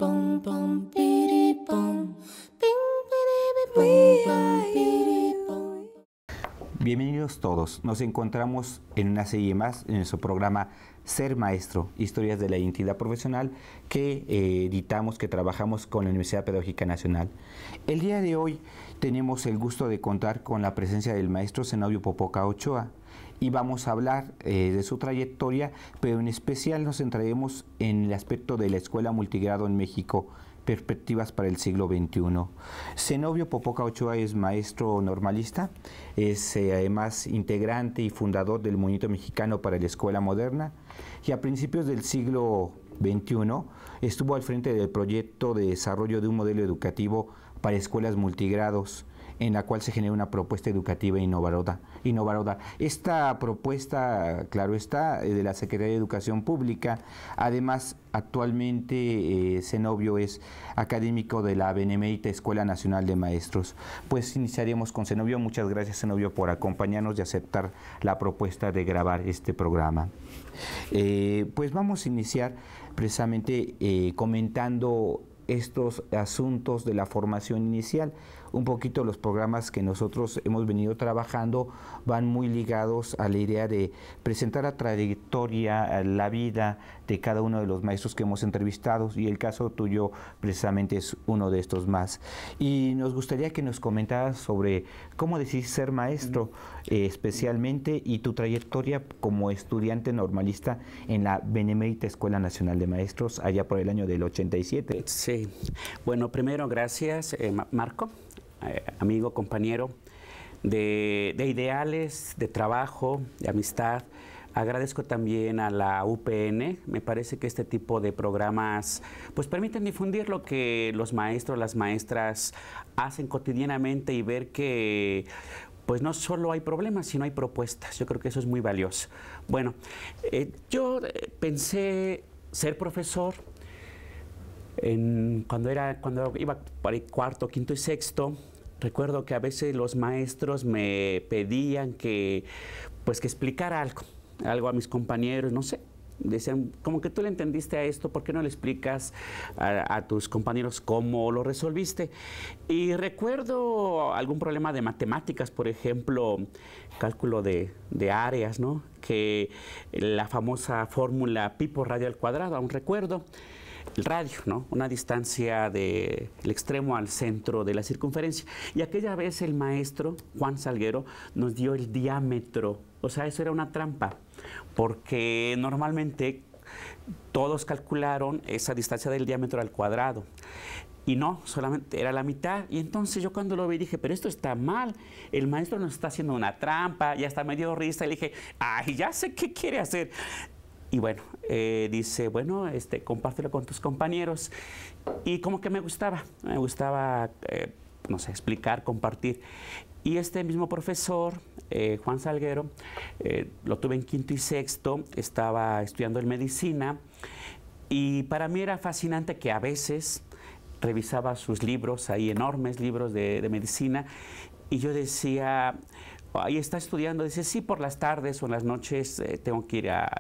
bum bum bidi bum bing bidi bidi bum. Bienvenidos todos. Nos encontramos en una serie más en nuestro programa Ser Maestro, historias de la identidad profesional que editamos, que trabajamos con la Universidad Pedagógica Nacional. El día de hoy tenemos el gusto de contar con la presencia del maestro Zenobio Popoca Ochoa y vamos a hablar de su trayectoria, pero en especial nos centraremos en el aspecto de la Escuela Multigrado en México, Perspectivas para el siglo XXI. Zenobio Popoca Ochoa es maestro normalista, es además integrante y fundador del Movimiento Mexicano para la Escuela Moderna y a principios del siglo XXI estuvo al frente del proyecto de desarrollo de un modelo educativo para escuelas multigrados, en la cual se genera una propuesta educativa innovadora. Esta propuesta, claro está, de la Secretaría de Educación Pública. Además, actualmente Zenobio es académico de la Benemérita Escuela Nacional de Maestros. Pues iniciaremos con Zenobio. Muchas gracias, Zenobio, por acompañarnos y aceptar la propuesta de grabar este programa. Pues vamos a iniciar precisamente comentando estos asuntos de la formación inicial. Un poquito los programas que nosotros hemos venido trabajando van muy ligados a la idea de presentar la trayectoria, la vida de cada uno de los maestros que hemos entrevistado, y el caso tuyo precisamente es uno de estos más. Y nos gustaría que nos comentaras sobre cómo decidiste ser maestro, especialmente, y tu trayectoria como estudiante normalista en la Benemérita Escuela Nacional de Maestros allá por el año del 87. Sí, bueno, primero gracias, Marco, amigo, compañero de ideales, de trabajo, de amistad. Agradezco también a la UPN. Me parece que este tipo de programas pues permiten difundir lo que los maestros, las maestras hacen cotidianamente y ver que pues no solo hay problemas, sino hay propuestas. Yo creo que eso es muy valioso. Bueno, yo pensé ser profesor cuando iba para el cuarto, quinto y sexto. Recuerdo que a veces los maestros me pedían que explicara algo a mis compañeros, no sé. Decían, como que tú le entendiste a esto, ¿por qué no le explicas a tus compañeros cómo lo resolviste? Y recuerdo algún problema de matemáticas, por ejemplo, cálculo de áreas, ¿no? Que la famosa fórmula pi por radio al cuadrado, aún recuerdo. El radio, ¿no? Una distancia del extremo al centro de la circunferencia. Y aquella vez el maestro, Juan Salguero, nos dio el diámetro. O sea, eso era una trampa, porque normalmente todos calcularon esa distancia del diámetro al cuadrado. Y no, solamente era la mitad. Y entonces yo cuando lo vi dije, pero esto está mal. El maestro nos está haciendo una trampa. Y hasta me dio risa y le dije, ay, ya sé qué quiere hacer. Y bueno, dice, bueno, compártelo con tus compañeros. Y como que me gustaba, no sé, explicar, compartir. Y este mismo profesor, Juan Salguero, lo tuve en quinto y sexto, estaba estudiando en medicina. Y para mí era fascinante que a veces revisaba sus libros, ahí enormes libros de medicina, y yo decía, ahí está estudiando, dice, sí, por las tardes o en las noches tengo que ir a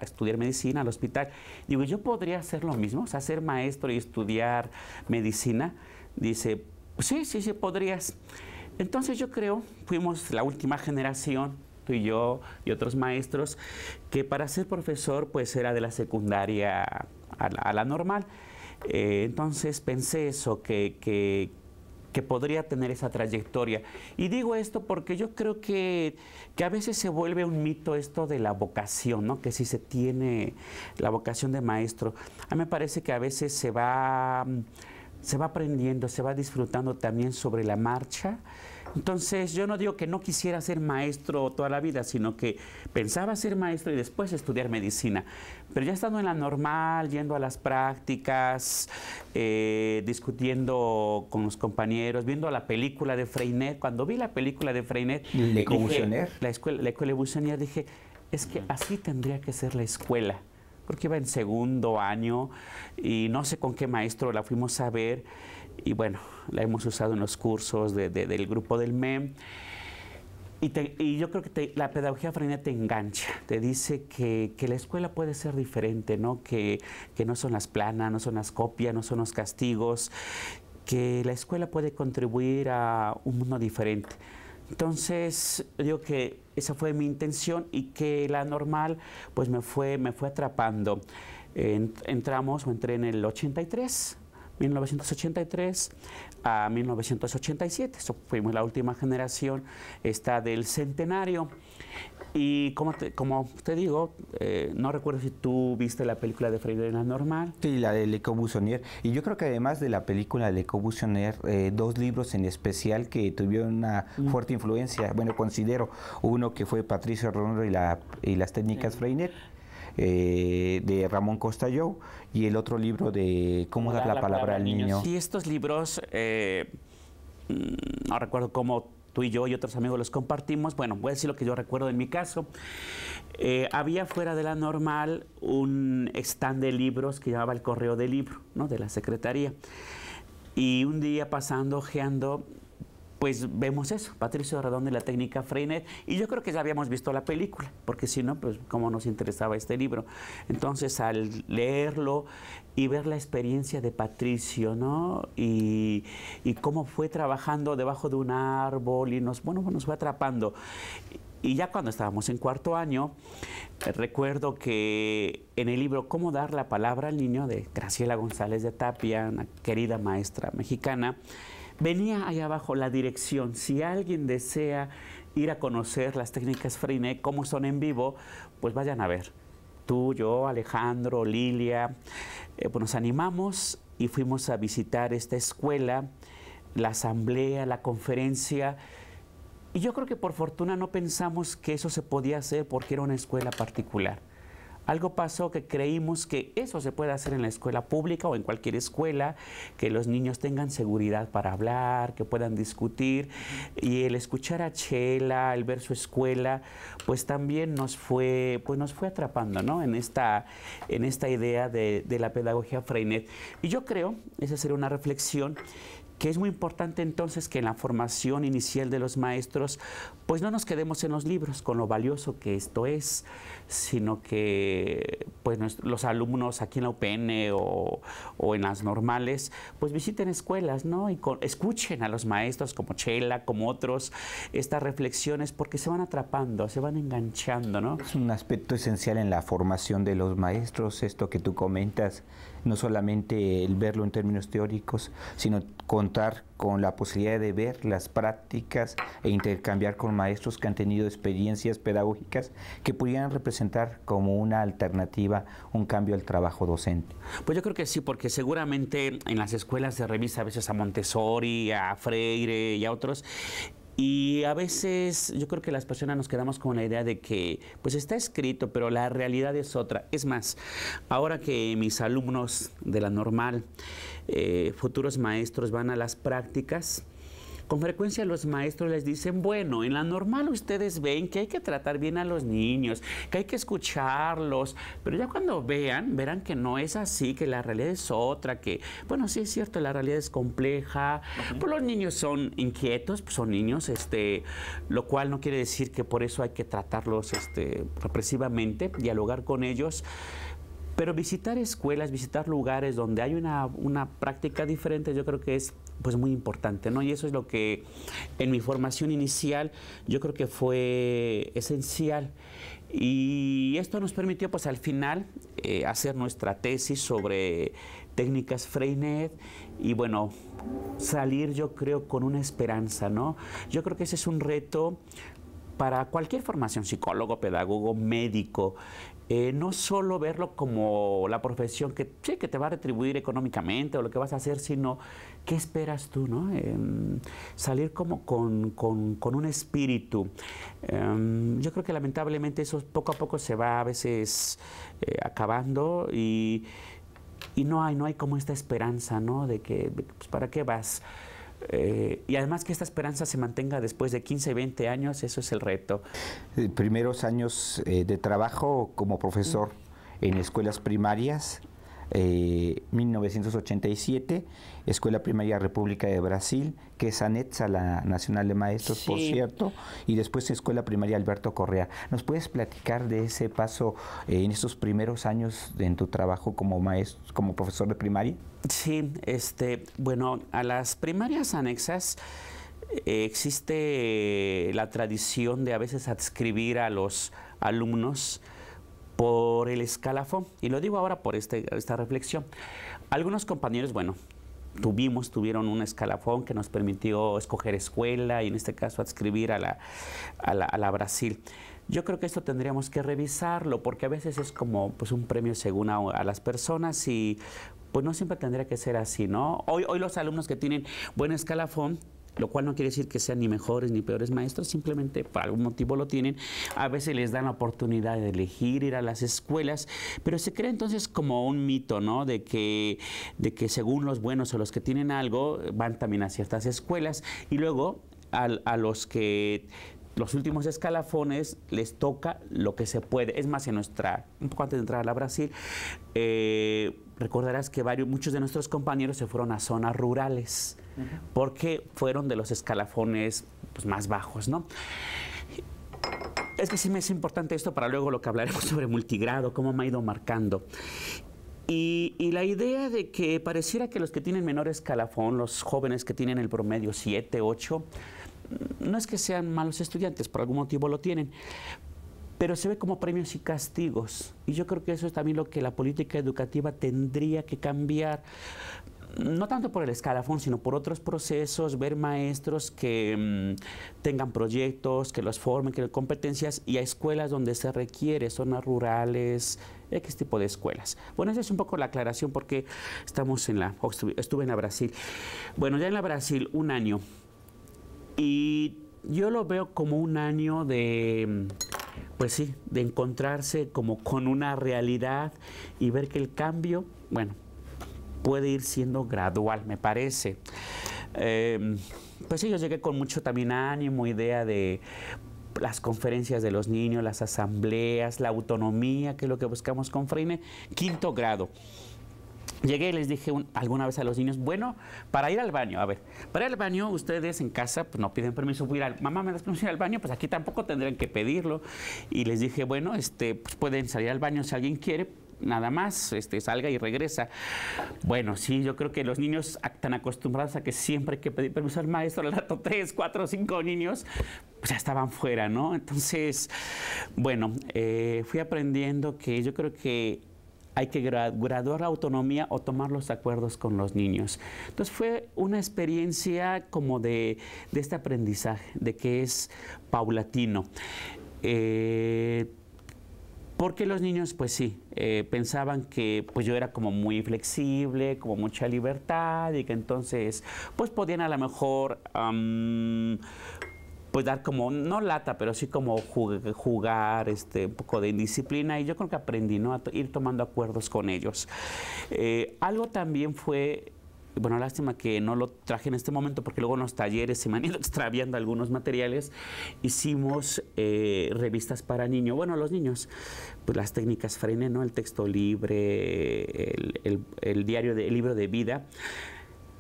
estudiar medicina al hospital. Digo, ¿yo podría hacer lo mismo? O sea, ser maestro y estudiar medicina. Dice, sí, podrías. Entonces yo creo, fuimos la última generación, tú y yo y otros maestros, que para ser profesor pues era de la secundaria a la normal. Entonces pensé eso, que podría tener esa trayectoria. Y digo esto porque yo creo que a veces se vuelve un mito esto de la vocación, ¿no? Que si se tiene la vocación de maestro. A mí me parece que a veces se va aprendiendo, se va disfrutando también sobre la marcha. Entonces, yo no digo que no quisiera ser maestro toda la vida, sino que pensaba ser maestro y después estudiar medicina. Pero ya estando en la normal, yendo a las prácticas, discutiendo con los compañeros, viendo la película de Freinet. Cuando vi la película de Freinet, Le Corbusier, la École Buissonnière, dije, es que así tendría que ser la escuela. Porque iba en segundo año y no sé con qué maestro la fuimos a ver. Y bueno, la hemos usado en los cursos del grupo del MEM. Y yo creo que la pedagogía Freinet te engancha, te dice que la escuela puede ser diferente, ¿no? Que no son las planas, no son las copias, no son los castigos, que la escuela puede contribuir a un mundo diferente. Entonces, digo que esa fue mi intención y que la normal pues me fue atrapando. Entré en el 1983 a 1987. So, fuimos la última generación del centenario. Y como te digo, no recuerdo si tú viste la película de Freire en la normal. Sí, la de Le Corbusier. Y yo creo que además de la película Le Corbusier, dos libros en especial que tuvieron una fuerte influencia. Bueno, considero uno que fue Patricio Redondo y las técnicas Freinet, de Ramón Castelló, y el otro libro de Cómo dar la palabra al niño. Sí, estos libros, no recuerdo cómo tú y yo y otros amigos los compartimos. Bueno, voy a decir lo que yo recuerdo en mi caso. Había fuera de la normal un stand de libros que llamaba el correo de libro, ¿no? De la secretaría. Y un día pasando, ojeando, pues vemos eso, Patricio Redondo y la técnica Freinet, y yo creo que ya habíamos visto la película, porque si no, pues cómo nos interesaba este libro. Entonces, al leerlo y ver la experiencia de Patricio, ¿no? Y cómo fue trabajando debajo de un árbol y nos fue atrapando. Y ya cuando estábamos en cuarto año, recuerdo que en el libro Cómo dar la palabra al niño, de Graciela González de Tapia, una querida maestra mexicana, venía ahí abajo la dirección. Si alguien desea ir a conocer las técnicas Freinet, cómo son en vivo, pues vayan a ver. Tú, yo, Alejandro, Lilia, pues nos animamos y fuimos a visitar esta escuela, la asamblea, la conferencia. Y yo creo que por fortuna no pensamos que eso se podía hacer porque era una escuela particular. Algo pasó que creímos que eso se puede hacer en la escuela pública o en cualquier escuela, que los niños tengan seguridad para hablar, que puedan discutir. Y el escuchar a Chela, el ver su escuela, pues también nos fue atrapando, ¿no? En esta idea de la pedagogía Freinet. Y yo creo, esa sería una reflexión, que es muy importante entonces que en la formación inicial de los maestros, pues no nos quedemos en los libros con lo valioso que esto es, sino que pues los alumnos aquí en la UPN o en las normales, pues visiten escuelas, ¿no? Y escuchen a los maestros como Chela, como otros, estas reflexiones, porque se van atrapando, se van enganchando, ¿no? Es un aspecto esencial en la formación de los maestros, esto que tú comentas, no solamente el verlo en términos teóricos, sino contar con la posibilidad de ver las prácticas e intercambiar con maestros que han tenido experiencias pedagógicas que pudieran representar como una alternativa, un cambio al trabajo docente. Pues yo creo que sí, porque seguramente en las escuelas se revisa a veces a Montessori, a Freire y a otros. Y a veces yo creo que las personas nos quedamos con la idea de que pues está escrito, pero la realidad es otra. Es más, ahora que mis alumnos de la normal, futuros maestros, van a las prácticas, con frecuencia los maestros les dicen, bueno, en la normal ustedes ven que hay que tratar bien a los niños, que hay que escucharlos, pero ya cuando verán que no es así, que la realidad es otra, que, bueno, sí es cierto, la realidad es compleja, pues los niños son inquietos, pues son niños, lo cual no quiere decir que por eso hay que tratarlos represivamente, dialogar con ellos. Pero visitar escuelas, visitar lugares donde hay una práctica diferente, yo creo que es pues muy importante, ¿no? Y eso es lo que en mi formación inicial yo creo que fue esencial. Y esto nos permitió pues al final hacer nuestra tesis sobre técnicas Freinet y bueno, salir yo creo con una esperanza, ¿no? Yo creo que ese es un reto para cualquier formación, psicólogo, pedagogo, médico. No solo verlo como la profesión que te va a retribuir económicamente o lo que vas a hacer, sino qué esperas tú, ¿no? Salir como con un espíritu. Yo creo que lamentablemente eso poco a poco se va a veces acabando y no hay como esta esperanza, ¿no? De que, pues, ¿para qué vas? Y además que esta esperanza se mantenga después de 15, 20 años, eso es el reto. Primeros años de trabajo como profesor en escuelas primarias, 1987, Escuela Primaria República de Brasil, que es anexa a la Nacional de Maestros, por Sí. cierto, y después Escuela Primaria Alberto Correa. ¿Nos puedes platicar de ese paso en estos primeros años en tu trabajo como maestro, como profesor de primaria? Sí, bueno, a las primarias anexas existe la tradición de a veces adscribir a los alumnos por el escalafón, y lo digo ahora por esta reflexión. Algunos compañeros, bueno, tuvieron un escalafón que nos permitió escoger escuela y en este caso adscribir a la Brasil. Yo creo que esto tendríamos que revisarlo porque a veces es como pues un premio según a las personas y pues no siempre tendría que ser así, ¿no? Hoy los alumnos que tienen buen escalafón, lo cual no quiere decir que sean ni mejores ni peores maestros, simplemente por algún motivo lo tienen. A veces les dan la oportunidad de elegir ir a las escuelas, pero se crea entonces como un mito, ¿no? De que según los buenos o los que tienen algo, van también a ciertas escuelas y luego a los que los últimos escalafones les toca lo que se puede. Es más, un poco antes de entrar a la Brasil, recordarás que muchos de nuestros compañeros se fueron a zonas rurales porque fueron de los escalafones pues, más bajos, ¿no? Es que sí me es importante esto para luego lo que hablaremos sobre multigrado, cómo me ha ido marcando. Y la idea de que pareciera que los que tienen menor escalafón, los jóvenes que tienen el promedio 7, 8, no es que sean malos estudiantes, por algún motivo lo tienen, pero se ve como premios y castigos. Y yo creo que eso es también lo que la política educativa tendría que cambiar. No tanto por el escalafón, sino por otros procesos, ver maestros que tengan proyectos, que los formen, que den competencias, y a escuelas donde se requiere, zonas rurales, X tipo de escuelas. Bueno, esa es un poco la aclaración porque estuve en la Brasil. Bueno, ya en la Brasil, un año. Y yo lo veo como un año de, pues sí, de encontrarse como con una realidad y ver que el cambio, bueno, puede ir siendo gradual, me parece. Pues sí, yo llegué con mucho también ánimo, idea de las conferencias de los niños, las asambleas, la autonomía, que es lo que buscamos con Freine, 5º grado. Llegué y les dije alguna vez a los niños, bueno, para ir al baño, para ir al baño ustedes en casa pues no piden permiso, mamá, ¿me das permiso ir al baño? Pues aquí tampoco tendrían que pedirlo. Y les dije, bueno, pues pueden salir al baño si alguien quiere, nada más, salga y regresa. Bueno, sí, yo creo que los niños tan acostumbrados a que siempre hay que pedir permiso al maestro, al rato 3, 4, 5 niños, pues ya estaban fuera, ¿no? Entonces, bueno, fui aprendiendo que yo creo que hay que graduar la autonomía o tomar los acuerdos con los niños. Entonces fue una experiencia como de este aprendizaje, de que es paulatino. Porque los niños, pues sí, pensaban que pues yo era como muy flexible, como mucha libertad y que entonces pues podían a lo mejor pues dar como, no lata, pero sí como jugar un poco de indisciplina, y yo creo que aprendí, ¿no?, a ir tomando acuerdos con ellos. Algo también fue, bueno, lástima que no lo traje en este momento porque luego en los talleres se me han ido extraviando algunos materiales. Hicimos revistas para niños, bueno, los niños, pues las técnicas Freine, ¿no?, el texto libre, el libro de vida.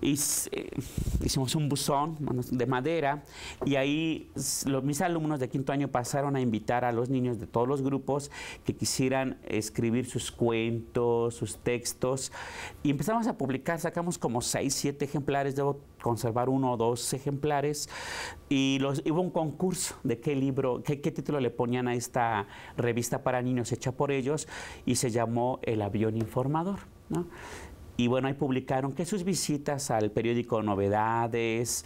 Hicimos un buzón de madera y ahí mis alumnos de 5º año pasaron a invitar a los niños de todos los grupos que quisieran escribir sus cuentos, sus textos, y empezamos a publicar. Sacamos como 6, 7 ejemplares, debo conservar 1 o 2 ejemplares, y hubo un concurso de qué libro, qué título le ponían a esta revista para niños hecha por ellos, y se llamó El Avión Informador, ¿no? Y bueno, ahí publicaron que sus visitas al periódico Novedades.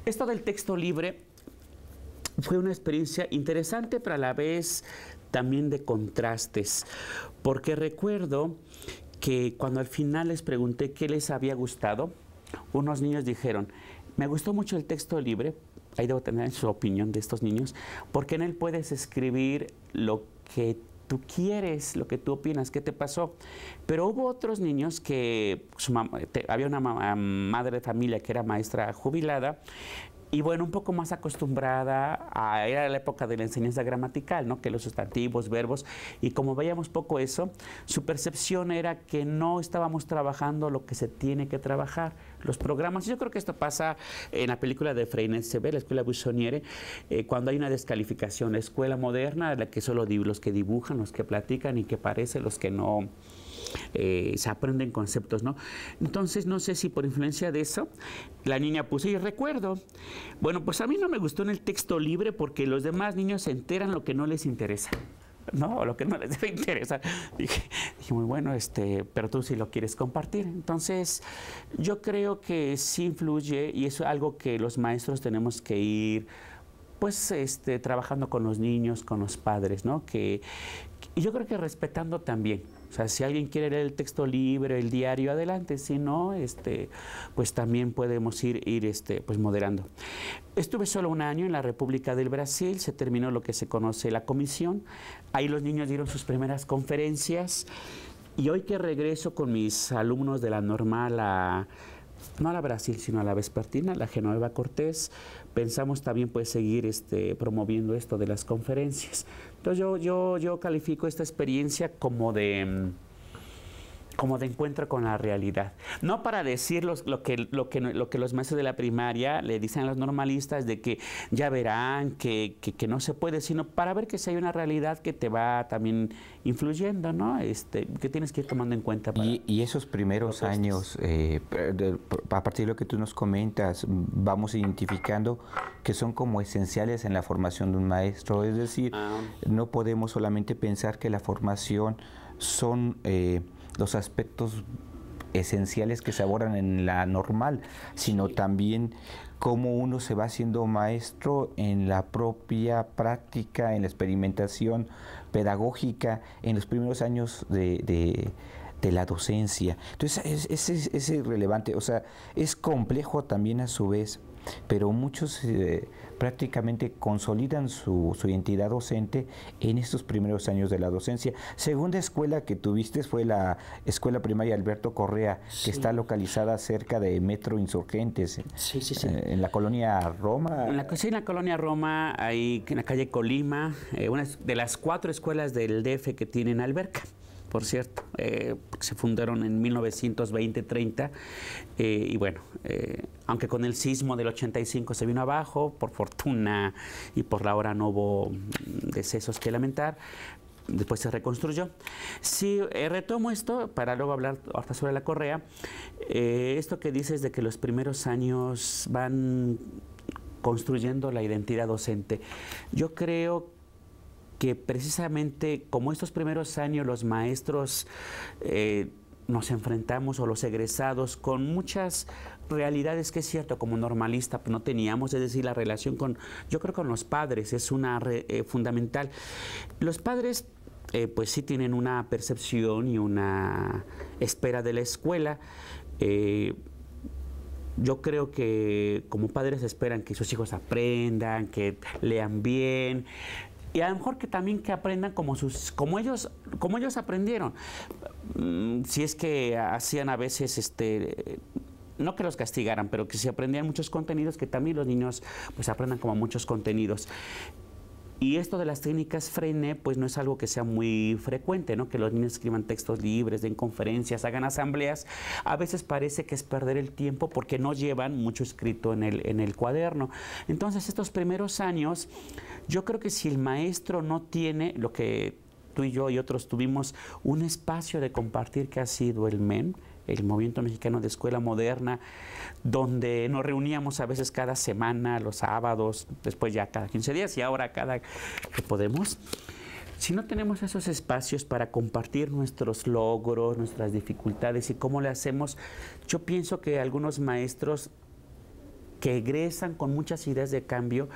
Esto del texto libre fue una experiencia interesante, pero a la vez también de contrastes. Porque recuerdo que cuando al final les pregunté qué les había gustado, unos niños dijeron, me gustó mucho el texto libre, ahí debo tener su opinión de estos niños, porque en él puedes escribir lo que tú quieres, lo que tú opinas, qué te pasó. Pero hubo otros niños que había una madre de familia que era maestra jubilada, Y bueno, un poco más acostumbrada a, era la época de la enseñanza gramatical, ¿no? Que los sustantivos, verbos, y como veíamos poco eso, su percepción era que no estábamos trabajando lo que se tiene que trabajar, los programas. Yo creo que esto pasa en la película de Freinet Sever, la escuela Buissonniere, cuando hay una descalificación, la escuela moderna, la que solo los que dibujan, los que platican y que parece los que no... se aprenden conceptos, ¿no? Entonces, no sé si por influencia de eso, la niña puso, y recuerdo, bueno, pues a mí no me gustó en el texto libre porque los demás niños se enteran lo que no les interesa, ¿no? O lo que no les debe interesar. Dije muy bueno, pero tú sí lo quieres compartir. Entonces, yo creo que sí influye y es algo que los maestros tenemos que ir pues trabajando con los niños, con los padres, ¿no? Y yo creo que respetando también. O sea, si alguien quiere leer el texto libre, el diario, adelante. Si no, pues también podemos ir pues moderando. Estuve solo un año en la República del Brasil, se terminó lo que se conoce la comisión. Ahí los niños dieron sus primeras conferencias. Y hoy que regreso con mis alumnos de la normal no a la Brasil, sino a la vespertina, la Genoveva Cortés, pensamos también pues seguir promoviendo esto de las conferencias. Entonces yo califico esta experiencia como de encuentro con la realidad. No para decir lo que los maestros de la primaria le dicen a los normalistas de que ya verán que no se puede, sino para ver que si hay una realidad que te va también influyendo, ¿no? Que tienes que ir tomando en cuenta. Y esos primeros años, a partir de lo que tú nos comentas, vamos identificando que son como esenciales en la formación de un maestro. Es decir, no podemos solamente pensar que la formación son... los aspectos esenciales que se abordan en la normal, sino también cómo uno se va haciendo maestro en la propia práctica, en la experimentación pedagógica, en los primeros años de la docencia. Entonces es irrelevante, o sea, es complejo también a su vez, pero muchos prácticamente consolidan su identidad docente en estos primeros años de la docencia. Segunda escuela que tuviste fue la Escuela Primaria Alberto Correa, que está localizada cerca de Metro Insurgentes, en la colonia Roma. En la colonia Roma, ahí en la calle Colima, una de las 4 escuelas del DF que tienen alberca. Por cierto, se fundaron en 1920-30 y bueno, aunque con el sismo del 85 se vino abajo, por fortuna y por la hora no hubo decesos que lamentar, después se reconstruyó. Sí, retomo esto para luego hablar hasta sobre la Correa, esto que dices de que los primeros años van construyendo la identidad docente. Yo creo que precisamente como estos primeros años los maestros nos enfrentamos, o los egresados, con muchas realidades que es cierto, como normalista no teníamos, es decir, la relación yo creo con los padres es una fundamental. Los padres pues sí tienen una percepción y una espera de la escuela. Yo creo que como padres esperan que sus hijos aprendan, que lean bien, y a lo mejor que también que aprendan como ellos aprendieron. Si es que hacían a veces no que los castigaran, pero que si aprendían muchos contenidos, que también los niños pues aprendan como muchos contenidos. Y esto de las técnicas Freinet, pues no es algo que sea muy frecuente, ¿no? Que los niños escriban textos libres, den conferencias, hagan asambleas. A veces parece que es perder el tiempo porque no llevan mucho escrito en el cuaderno. Entonces, estos primeros años, yo creo que si el maestro no tiene lo que tú y yo y otros tuvimos, un espacio de compartir que ha sido el MEM, el Movimiento Mexicano de Escuela Moderna, donde nos reuníamos a veces cada semana, los sábados, después ya cada 15 días y ahora cada que podemos. Si no tenemos esos espacios para compartir nuestros logros, nuestras dificultades y cómo le hacemos, yo pienso que algunos maestros que egresan con muchas ideas de cambio,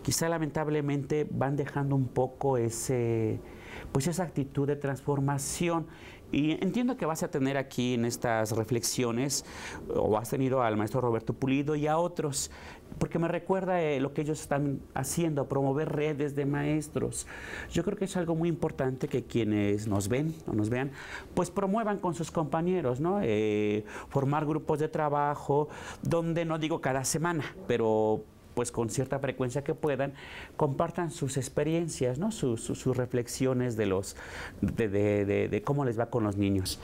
quizá lamentablemente van dejando un poco esa actitud de transformación. Y entiendo que vas a tener aquí en estas reflexiones, o has tenido al maestro Roberto Pulido y a otros, porque me recuerda lo que ellos están haciendo, promover redes de maestros. Yo creo que es algo muy importante que quienes nos ven o nos vean, pues promuevan con sus compañeros, ¿no? Formar grupos de trabajo, donde no digo cada semana, pero pues con cierta frecuencia que puedan, compartan sus experiencias, ¿no? Sus reflexiones de cómo les va con los niños.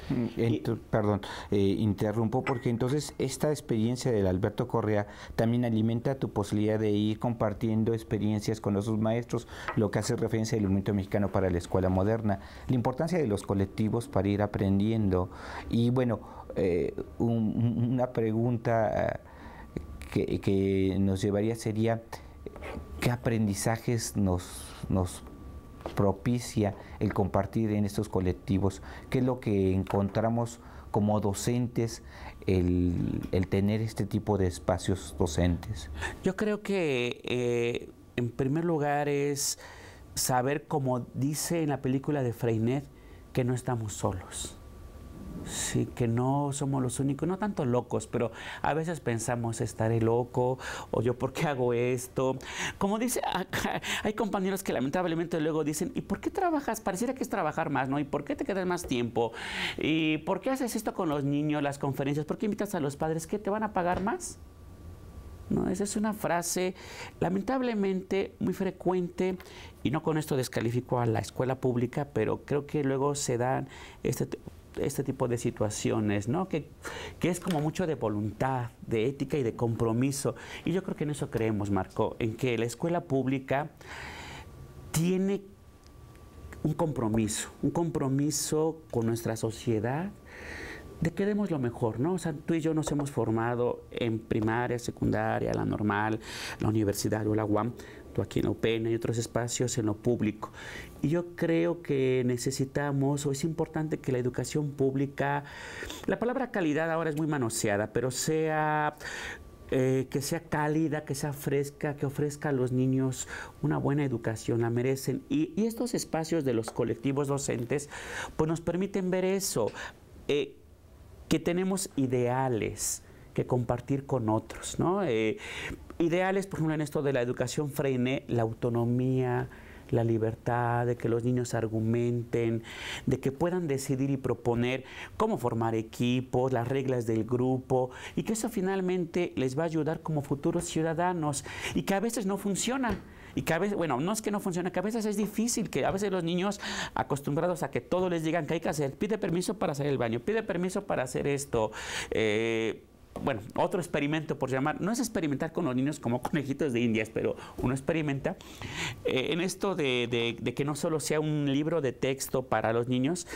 Perdón, interrumpo porque entonces esta experiencia del Alberto Correa también alimenta tu posibilidad de ir compartiendo experiencias con otros maestros, lo que hace referencia al movimiento mexicano para la escuela moderna, la importancia de los colectivos para ir aprendiendo. Y bueno, una pregunta que nos llevaría sería, ¿qué aprendizajes nos propicia el compartir en estos colectivos? ¿Qué es lo que encontramos como docentes el tener este tipo de espacios docentes? Yo creo que en primer lugar es saber, como dice en la película de Freinet, que no estamos solos. Sí, que no somos los únicos, no tanto locos, pero a veces pensamos, estaré loco, o yo por qué hago esto. Como dice, hay compañeros que lamentablemente luego dicen, ¿y por qué trabajas? Pareciera que es trabajar más, ¿no? ¿Y por qué te quedas más tiempo? ¿Y por qué haces esto con los niños, las conferencias? ¿Por qué invitas a los padres? ¿Qué, te van a pagar más? No, esa es una frase lamentablemente muy frecuente, y no con esto descalifico a la escuela pública, pero creo que luego se dan este tipo de situaciones, ¿no? Que es como mucho de voluntad, de ética y de compromiso. Y yo creo que en eso creemos, Marco, en que la escuela pública tiene un compromiso con nuestra sociedad, de que demos lo mejor, ¿no? O sea, tú y yo nos hemos formado en primaria, secundaria, la normal, la universidad o la UAM, tú aquí en la UPN y otros espacios en lo público. Y yo creo que necesitamos, o es importante que la educación pública, la palabra calidad ahora es muy manoseada, pero que sea cálida, que sea fresca, que ofrezca a los niños una buena educación, la merecen. Y estos espacios de los colectivos docentes, pues nos permiten ver eso, que tenemos ideales que compartir con otros, ¿no? Ideales, por ejemplo, en esto de la educación Freinet, la autonomía, la libertad, de que los niños argumenten, de que puedan decidir y proponer cómo formar equipos, las reglas del grupo, y que eso finalmente les va a ayudar como futuros ciudadanos, y que a veces no funciona. Y que a veces, bueno, no es que no funcione, que a veces es difícil, que a veces los niños acostumbrados a que todos les digan que hay que hacer, pide permiso para hacer el baño, pide permiso para hacer esto. Bueno, otro experimento por llamar, no es experimentar con los niños como conejitos de indias, pero uno experimenta en esto de que no solo sea un libro de texto para los niños,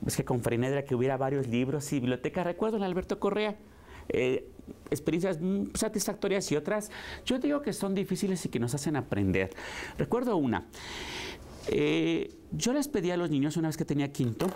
es que con Freinet era que hubiera varios libros y bibliotecas. Recuerdo en Alberto Correa, experiencias satisfactorias y otras, yo digo que son difíciles y que nos hacen aprender. Recuerdo una, yo les pedí a los niños, una vez que tenía quinto,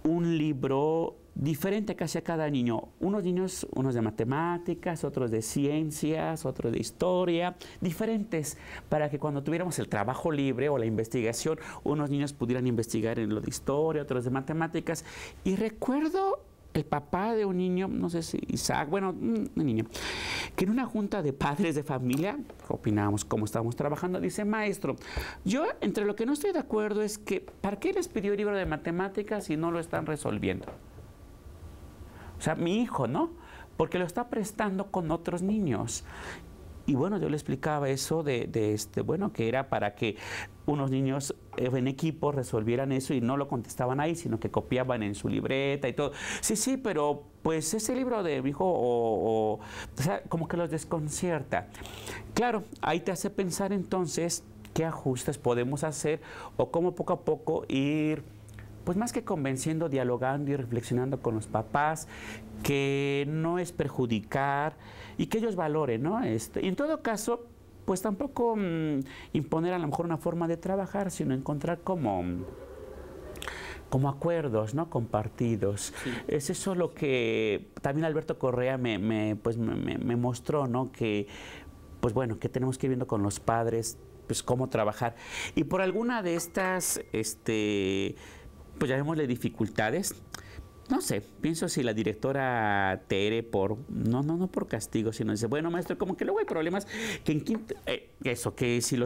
un libro diferente casi a cada niño. Unos niños, unos de matemáticas, otros de ciencias, otros de historia, diferentes, para que cuando tuviéramos el trabajo libre o la investigación, unos niños pudieran investigar en lo de historia, otros de matemáticas. Y recuerdo el papá de un niño, no sé si Isaac, bueno, un niño, que en una junta de padres de familia, opinábamos cómo estábamos trabajando, dice, maestro, yo entre lo que no estoy de acuerdo es que, ¿para qué les pidió el libro de matemáticas si no lo están resolviendo? O sea, mi hijo, ¿no? Porque lo está prestando con otros niños. Y bueno, yo le explicaba eso bueno, que era para que unos niños en equipo resolvieran eso y no lo contestaban ahí, sino que copiaban en su libreta y todo. Sí, sí, pero pues ese libro de mi hijo, o sea, como que los desconcierta. Claro, ahí te hace pensar entonces qué ajustes podemos hacer o cómo poco a poco ir, pues más que convenciendo, dialogando y reflexionando con los papás, que no es perjudicar y que ellos valoren, ¿no? Y en todo caso, pues tampoco imponer a lo mejor una forma de trabajar, sino encontrar como acuerdos, ¿no? Compartidos. Sí. Es eso lo que también Alberto Correa me mostró, ¿no? Que, pues bueno, que tenemos que ir viendo con los padres, pues cómo trabajar. Y por alguna de estas, pues llamémosle dificultades, no sé, pienso si la directora Tere no por castigo, sino dice, bueno, maestro, como que luego hay problemas que en quinto, que si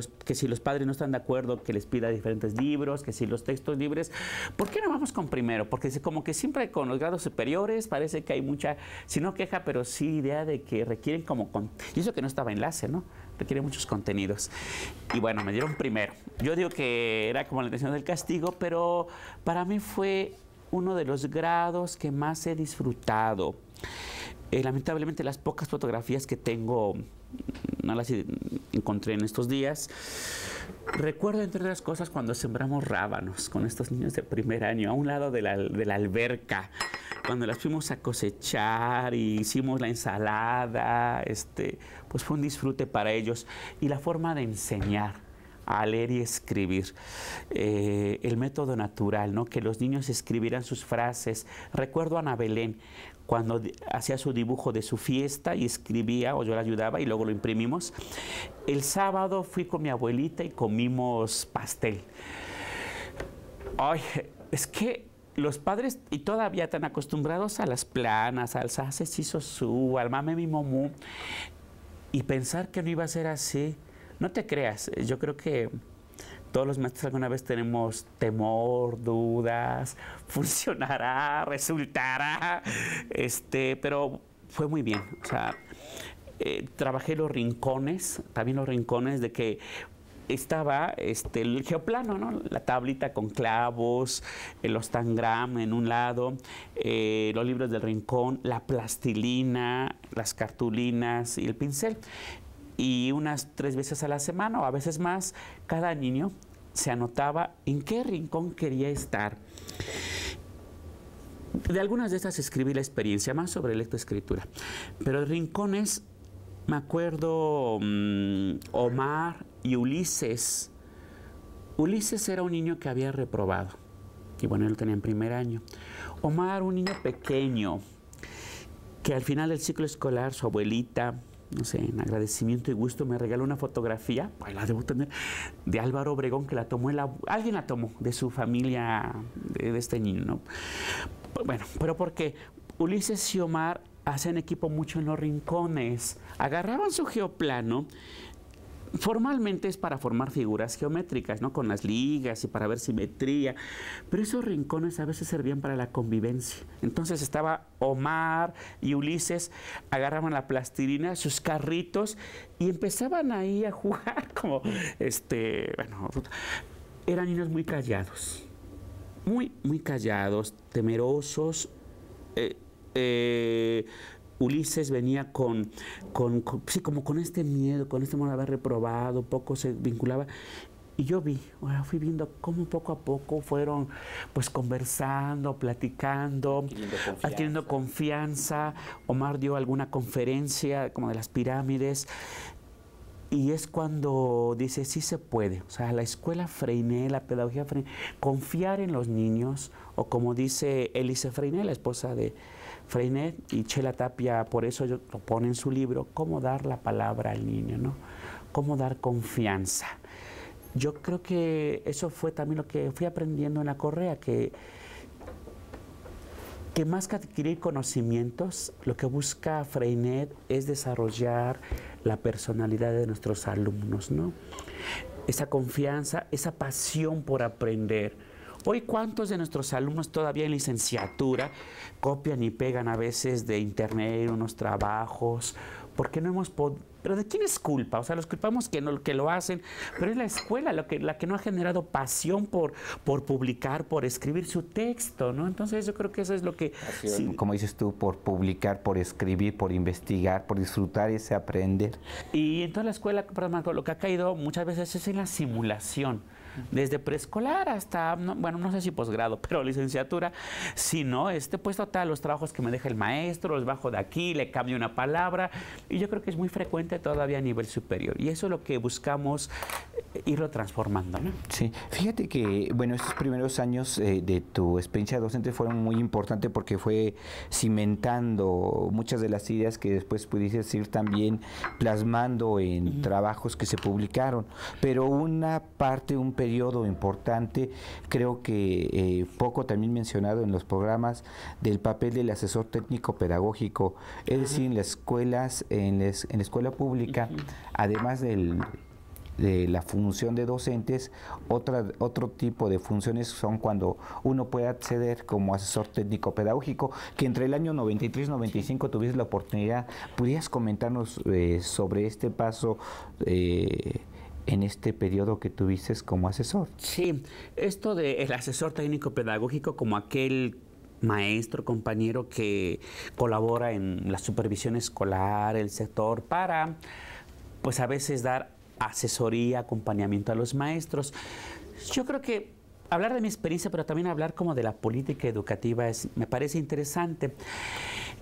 los padres no están de acuerdo, que les pida diferentes libros, que si los textos libres, ¿por qué no vamos con primero? Porque como que siempre con los grados superiores parece que hay mucha, si no queja, pero sí idea de que requieren y eso que no estaba enlace, ¿no? Requiere muchos contenidos. Y bueno, me dieron primero. Yo digo que era como la intención del castigo, pero para mí fue uno de los grados que más he disfrutado. Lamentablemente las pocas fotografías que tengo no las encontré en estos días. Recuerdo, entre otras cosas, cuando sembramos rábanos con estos niños de primer año a un lado de la alberca, cuando las fuimos a cosechar y hicimos la ensalada, pues fue un disfrute para ellos. Y la forma de enseñar a leer y escribir, el método natural, ¿no? Que los niños escribieran sus frases. Recuerdo a Ana Belén cuando hacía su dibujo de su fiesta y escribía, o yo la ayudaba y luego lo imprimimos. El sábado fui con mi abuelita y comimos pastel. Ay, es que los padres, y todavía tan acostumbrados a las planas, al sase sisosú, al mame mi momú, y pensar que no iba a ser así. No te creas, yo creo que todos los maestros alguna vez tenemos temor, dudas, funcionará, resultará, pero fue muy bien. O sea, trabajé los rincones, también los rincones de que estaba el geoplano, ¿no? La tablita con clavos, los tangram en un lado, los libros del rincón, la plastilina, las cartulinas y el pincel. Y unas 3 veces a la semana o a veces más, cada niño se anotaba en qué rincón quería estar. De algunas de estas escribí la experiencia, más sobre lectoescritura. Pero de rincones, me acuerdo Omar y Ulises. Ulises era un niño que había reprobado. Y bueno, él lo tenía en primer año. Omar, un niño pequeño, que al final del ciclo escolar, su abuelita, no sé, en agradecimiento y gusto, me regaló una fotografía, pues la debo tener, de Álvaro Obregón, que la tomó, alguien la tomó, de su familia, de este niño, ¿no? Bueno, pero porque Ulises y Omar hacían equipo mucho en los rincones, agarraban su geoplano. Formalmente es para formar figuras geométricas, ¿no? Con las ligas y para ver simetría, pero esos rincones a veces servían para la convivencia. Entonces estaba Omar y Ulises, agarraban la plastilina, sus carritos y empezaban ahí a jugar como, bueno, eran niños muy callados, muy callados, temerosos. Ulises venía sí, como con este miedo, con este modo de haber reprobado, poco se vinculaba. Y yo fui viendo cómo poco a poco fueron pues conversando, platicando, adquiriendo confianza. Omar dio alguna conferencia como de las pirámides. Y es cuando dice, sí se puede. O sea, la escuela Freinet, la pedagogía Freinet, confiar en los niños, o como dice Elise Freinet, la esposa de Freinet, y Chela Tapia, por eso lo pone en su libro, cómo dar la palabra al niño, ¿no? Cómo dar confianza. Yo creo que eso fue también lo que fui aprendiendo en la Correa, que más que adquirir conocimientos, lo que busca Freinet es desarrollar la personalidad de nuestros alumnos, ¿no? Esa confianza, esa pasión por aprender. Hoy, ¿cuántos de nuestros alumnos todavía en licenciatura copian y pegan a veces de internet unos trabajos? Porque no hemos podido. ¿Pero de quién es culpa? O sea, los culpamos que lo hacen, pero es la escuela la que no ha generado pasión por publicar, por escribir su texto, ¿no? Entonces yo creo que eso es lo que... Sí. Como dices tú, por publicar, por escribir, por investigar, por disfrutar ese aprender. Y en toda la escuela, Marco, lo que ha caído muchas veces es en la simulación. Desde preescolar hasta, bueno, no sé si posgrado, pero licenciatura, si no, pues total, los trabajos que me deja el maestro, los bajo de aquí, le cambio una palabra, y yo creo que es muy frecuente todavía a nivel superior. Y eso es lo que buscamos irlo transformando, ¿no? Sí, fíjate que, bueno, estos primeros años de tu experiencia docente fueron muy importantes porque fue cimentando muchas de las ideas que después pudieses ir también plasmando en trabajos que se publicaron. Pero una parte, un periodo importante, creo que poco también mencionado en los programas, del papel del asesor técnico pedagógico, es decir, en las escuelas, en la escuela pública, además de la función de docentes, otro tipo de funciones son cuando uno puede acceder como asesor técnico pedagógico, que entre el año 93 y 95 tuviste la oportunidad. ¿Pudieras comentarnos sobre este paso en este periodo que tuviste como asesor? Sí, esto del asesor técnico pedagógico como aquel maestro, compañero que colabora en la supervisión escolar, el sector, para pues a veces dar asesoría, acompañamiento a los maestros. Yo creo que hablar de mi experiencia, pero también hablar como de la política educativa me parece interesante.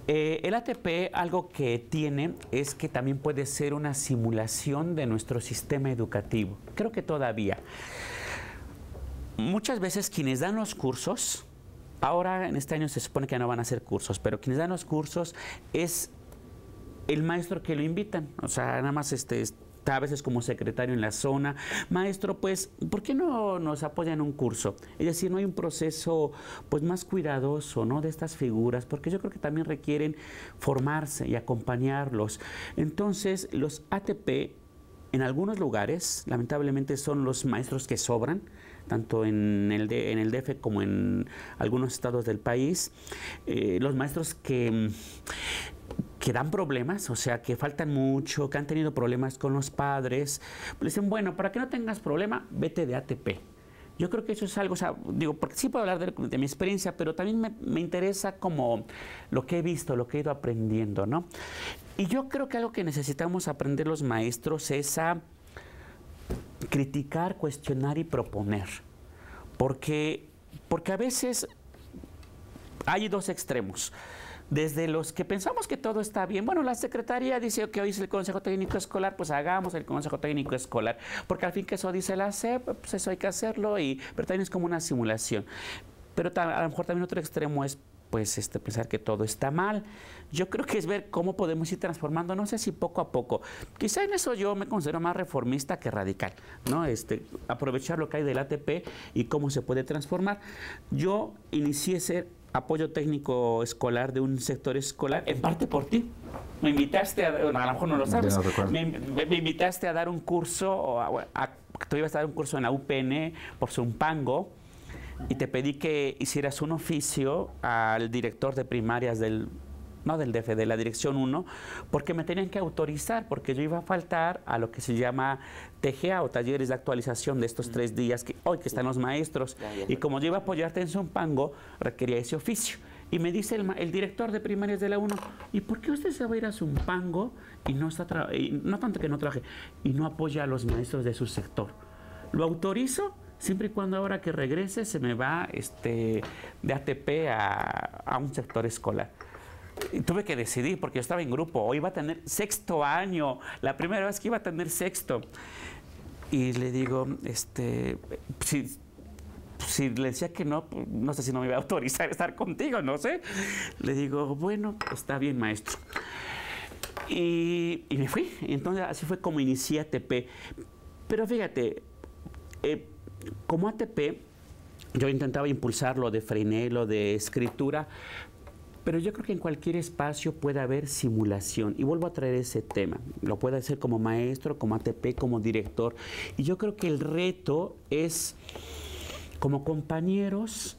El ATP, algo que tiene es que también puede ser una simulación de nuestro sistema educativo. Creo que todavía. Muchas veces quienes dan los cursos, ahora en este año se supone que no van a hacer cursos, pero quienes dan los cursos es el maestro que lo invitan. O sea, nada más a veces como secretario en la zona, maestro, pues, ¿por qué no nos apoyan en un curso? Es decir, no hay un proceso pues más cuidadoso, ¿no?, de estas figuras, porque yo creo que también requieren formarse y acompañarlos. Entonces, los ATP en algunos lugares, lamentablemente, son los maestros que sobran, tanto en el DF como en algunos estados del país, los maestros que dan problemas, o sea, que faltan mucho, que han tenido problemas con los padres, pues dicen, bueno, para que no tengas problema, vete de ATP. Yo creo que eso es algo, o sea, digo, porque sí puedo hablar de mi experiencia, pero también me interesa como lo que he visto, lo que he ido aprendiendo, ¿no? Y yo creo que algo que necesitamos aprender los maestros es a criticar, cuestionar y proponer. Porque a veces hay dos extremos. Desde los que pensamos que todo está bien, bueno, la secretaría dice que hoy es el Consejo Técnico Escolar, pues hagamos el Consejo Técnico Escolar, porque al fin que eso dice la SEP, pues eso hay que hacerlo, pero también es como una simulación. Pero a lo mejor también otro extremo es pues pensar que todo está mal. Yo creo que es ver cómo podemos ir transformando, no sé si poco a poco. Quizá en eso yo me considero más reformista que radical, ¿no? Aprovechar lo que hay del ATP y cómo se puede transformar. Yo inicié ser apoyo técnico escolar de un sector escolar, en parte por ti. Me invitaste, a lo mejor no lo sabes, me invitaste a dar un curso, tú ibas a dar un curso en la UPN por Zumpango, y te pedí que hicieras un oficio al director de primarias no del DF, de la Dirección 1, porque me tenían que autorizar, porque yo iba a faltar a lo que se llama TGA o talleres de actualización de estos 3 días que hoy que están los maestros. Y como yo iba a apoyarte en Zumpango, requería ese oficio. Y me dice el director de primarias de la 1, ¿y por qué usted se va a ir a Zumpango y no no tanto que no trabaje, y no apoya a los maestros de su sector? Lo autorizo siempre y cuando ahora que regrese se me va de ATP a un sector escolar. Y tuve que decidir porque yo estaba en grupo, o iba a tener 6º año, la primera vez que iba a tener 6º. Y le digo, si le decía que no, no sé si no me iba a autorizar a estar contigo, no sé. Le digo, bueno, está bien, maestro. Y me fui. Entonces así fue como inicié ATP. Pero fíjate, como ATP, yo intentaba impulsar lo de Freinet, lo de escritura, pero yo creo que en cualquier espacio puede haber simulación. Y vuelvo a traer ese tema. Lo puede hacer como maestro, como ATP, como director. Y yo creo que el reto es, como compañeros,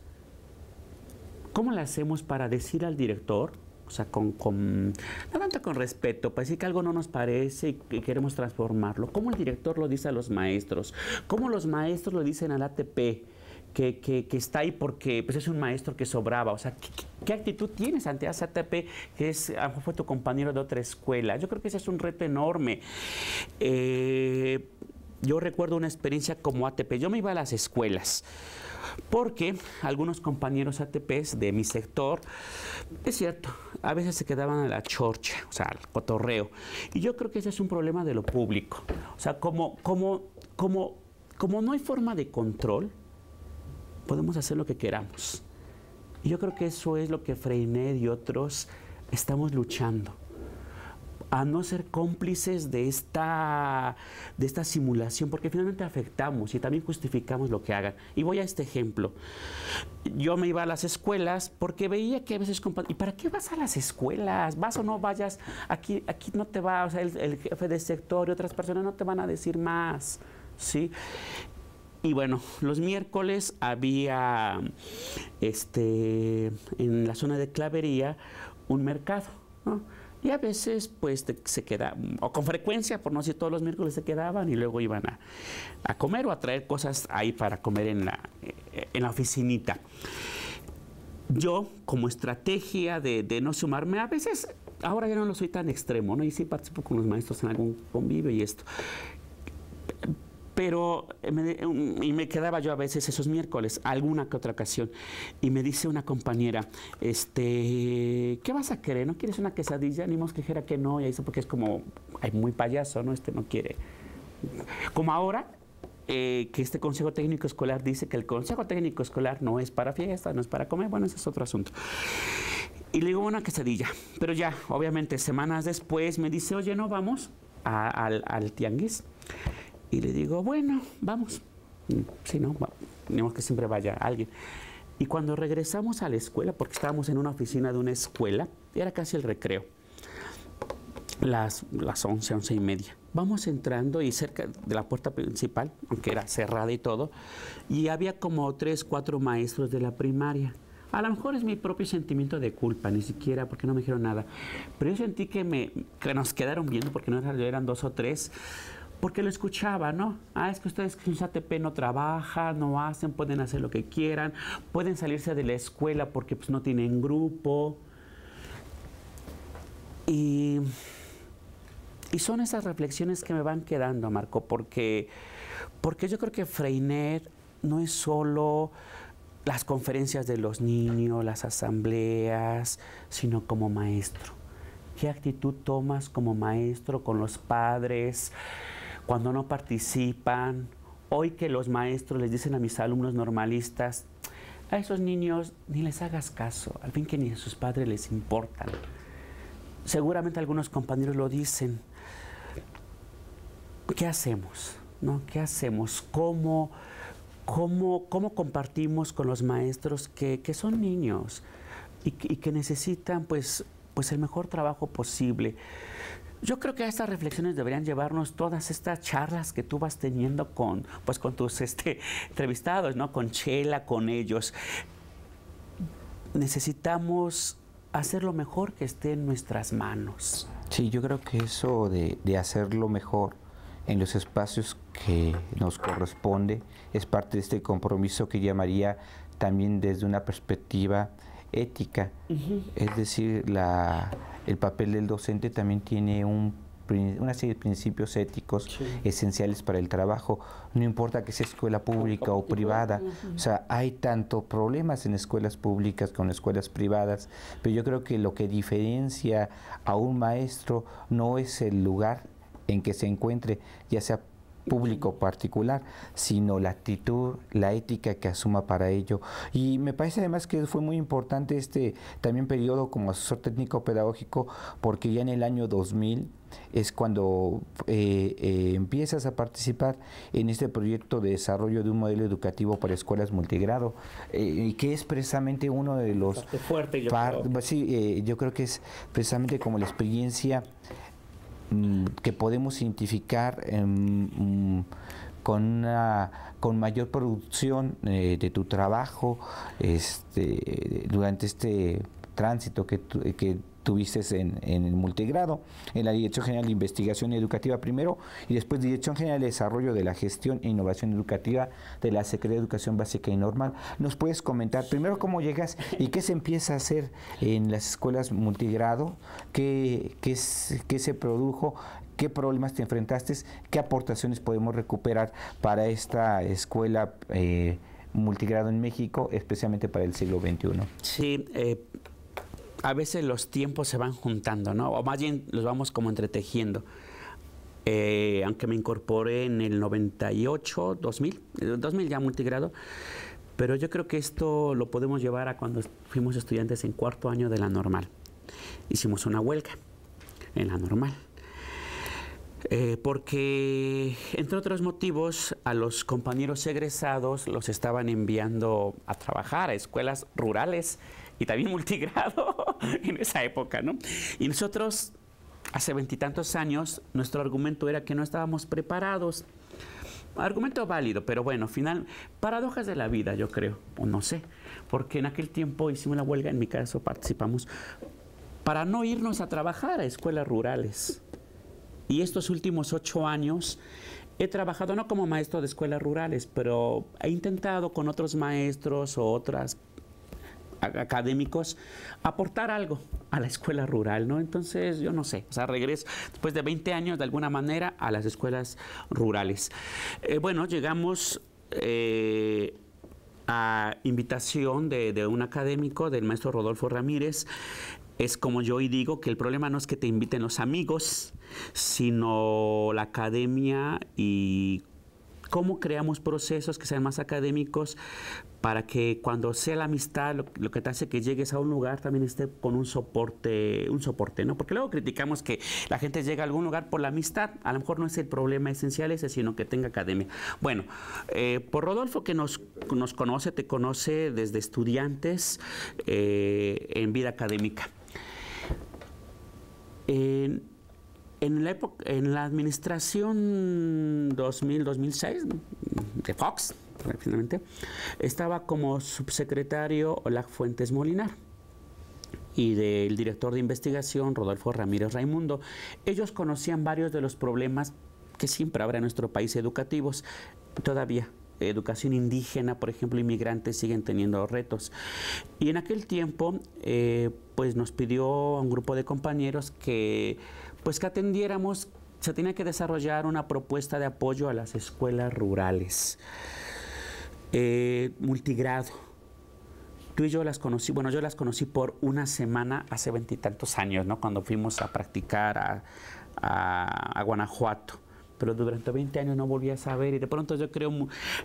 ¿cómo le hacemos para decir al director? O sea, no tanto con respeto, para decir que algo no nos parece y que queremos transformarlo. ¿Cómo el director lo dice a los maestros? ¿Cómo los maestros lo dicen al ATP? Que está ahí porque pues, es un maestro que sobraba. O sea, ¿qué actitud tienes ante ese ATP que a lo mejor fue tu compañero de otra escuela? Yo creo que ese es un reto enorme. Yo recuerdo una experiencia como ATP. Yo me iba a las escuelas porque algunos compañeros ATPs de mi sector, es cierto, a veces se quedaban a la chorcha, o sea, al cotorreo. Y yo creo que ese es un problema de lo público. O sea, como como no hay forma de control, podemos hacer lo que queramos. Y yo creo que eso es lo que Freinet y otros estamos luchando, a no ser cómplices de esta simulación, porque finalmente afectamos y también justificamos lo que hagan. Y voy a este ejemplo. Yo me iba a las escuelas porque veía que a veces, ¿y para qué vas a las escuelas? ¿Vas o no vayas? Aquí no te va, o sea, el jefe de sector y otras personas no te van a decir más, ¿sí? Y bueno, los miércoles había en la zona de Clavería un mercado, ¿no? Y a veces pues se queda, o con frecuencia, por no decir todos los miércoles se quedaban y luego iban a comer o a traer cosas ahí para comer en la oficinita. Yo, como estrategia de no sumarme, a veces, ahora ya no lo soy tan extremo, ¿no? Y sí participo con los maestros en algún convivio y esto. Pero me quedaba yo a veces esos miércoles, alguna que otra ocasión, y me dice una compañera, ¿qué vas a querer? ¿No quieres una quesadilla? Ni modo que dijera que no, y eso porque es como, ay, muy payaso, ¿no? No quiere. Como ahora, que este Consejo Técnico Escolar dice que el Consejo Técnico Escolar no es para fiestas, no es para comer, bueno, ese es otro asunto. Y le digo una quesadilla, pero ya, obviamente, semanas después me dice, oye, ¿no vamos al tianguis? Y le digo, bueno, vamos. Sí, no, tenemos que siempre vaya alguien. Y cuando regresamos a la escuela, porque estábamos en una oficina de una escuela, era casi el recreo, las 11, 11:30. Vamos entrando y cerca de la puerta principal, aunque era cerrada y todo, y había como 3, 4 maestros de la primaria. A lo mejor es mi propio sentimiento de culpa, ni siquiera porque no me dijeron nada. Pero yo sentí que nos quedaron viendo, porque no eran 2 o 3, porque lo escuchaba, ¿no? Es que ustedes en ATP no trabajan, no hacen, pueden hacer lo que quieran, pueden salirse de la escuela porque pues no tienen grupo. Y son esas reflexiones que me van quedando, Marco, porque yo creo que Freinet no es solo las conferencias de los niños, las asambleas, sino como maestro. ¿Qué actitud tomas como maestro con los padres cuando no participan? Hoy que los maestros les dicen a mis alumnos normalistas, a esos niños ni les hagas caso, al fin que ni a sus padres les importan. Seguramente algunos compañeros lo dicen. ¿Qué hacemos? ¿No? ¿Qué hacemos? ¿Cómo compartimos con los maestros que son niños y que necesitan pues el mejor trabajo posible? Yo creo que a estas reflexiones deberían llevarnos todas estas charlas que tú vas teniendo con tus entrevistados, ¿no? Con Chela, con ellos. Necesitamos hacer lo mejor que esté en nuestras manos. Sí, yo creo que eso de hacerlo mejor en los espacios que nos corresponde es parte de este compromiso que llamaría también desde una perspectiva ética. Es decir, el papel del docente también tiene una serie de principios éticos esenciales para el trabajo, no importa que sea escuela pública o privada. O sea, hay tanto problemas en escuelas públicas como en escuelas privadas, pero yo creo que lo que diferencia a un maestro no es el lugar en que se encuentre, ya sea público o particular, sino la actitud, la ética que asuma para ello. Y me parece además que fue muy importante también periodo como asesor técnico pedagógico, porque ya en el año 2000 es cuando empiezas a participar en este proyecto de desarrollo de un modelo educativo para escuelas multigrado, que es precisamente uno de los... fuerte, yo creo. Sí, yo creo que es precisamente como la experiencia que podemos identificar con mayor producción de tu trabajo durante este tránsito que tuviste en el multigrado, en la Dirección General de Investigación Educativa primero y después Dirección General de Desarrollo de la Gestión e Innovación Educativa de la Secretaría de Educación Básica y Normal. ¿Nos puedes comentar primero cómo llegas y qué se empieza a hacer en las escuelas multigrado? ¿Qué se produjo? ¿Qué problemas te enfrentaste? ¿Qué aportaciones podemos recuperar para esta escuela multigrado en México, especialmente para el siglo XXI? Sí, a veces los tiempos se van juntando, ¿no? O más bien los vamos como entretejiendo. aunque me incorporé en el 98, 2000 ya multigrado, pero yo creo que esto lo podemos llevar a cuando fuimos estudiantes en cuarto año de la normal. Hicimos una huelga en la normal. Porque, entre otros motivos, a los compañeros egresados los estaban enviando a trabajar a escuelas rurales y también multigrado en esa época, ¿no? Y nosotros, hace 20 y tantos años, nuestro argumento era que no estábamos preparados. Argumento válido, pero bueno, final, paradojas de la vida, yo creo, o no sé, porque en aquel tiempo hicimos la huelga, en mi caso participamos, para no irnos a trabajar a escuelas rurales. Y estos últimos 8 años he trabajado no como maestro de escuelas rurales, pero he intentado con otros maestros o otros académicos aportar algo a la escuela rural, ¿no? Entonces, yo no sé, o sea, regreso después de 20 años de alguna manera a las escuelas rurales. Bueno, llegamos a invitación de un académico, del maestro Rodolfo Ramírez. Es como yo hoy digo, que el problema no es que te inviten los amigos, sino la academia y cómo creamos procesos que sean más académicos para que cuando sea la amistad, lo que te hace que llegues a un lugar también esté con un soporte, ¿no? Porque luego criticamos que la gente llega a algún lugar por la amistad. A lo mejor no es el problema esencial ese, sino que tenga academia. Bueno, por Rodolfo, que nos conoce, te conoce desde estudiantes en vida académica. En la administración 2000-2006 de Fox, finalmente, estaba como subsecretario Olac Fuentes Molinar y del director de investigación Rodolfo Ramírez Raimundo. Ellos conocían varios de los problemas que siempre habrá en nuestro país educativos, todavía. Educación indígena, por ejemplo, inmigrantes siguen teniendo retos. Y en aquel tiempo, pues nos pidió a un grupo de compañeros que atendiéramos. Se tenía que desarrollar una propuesta de apoyo a las escuelas rurales, multigrado. Tú y yo las conocí, bueno, yo las conocí por una semana hace 20 y tantos años, ¿no? Cuando fuimos a practicar a Guanajuato. Pero durante 20 años no volví a saber, y de pronto yo creo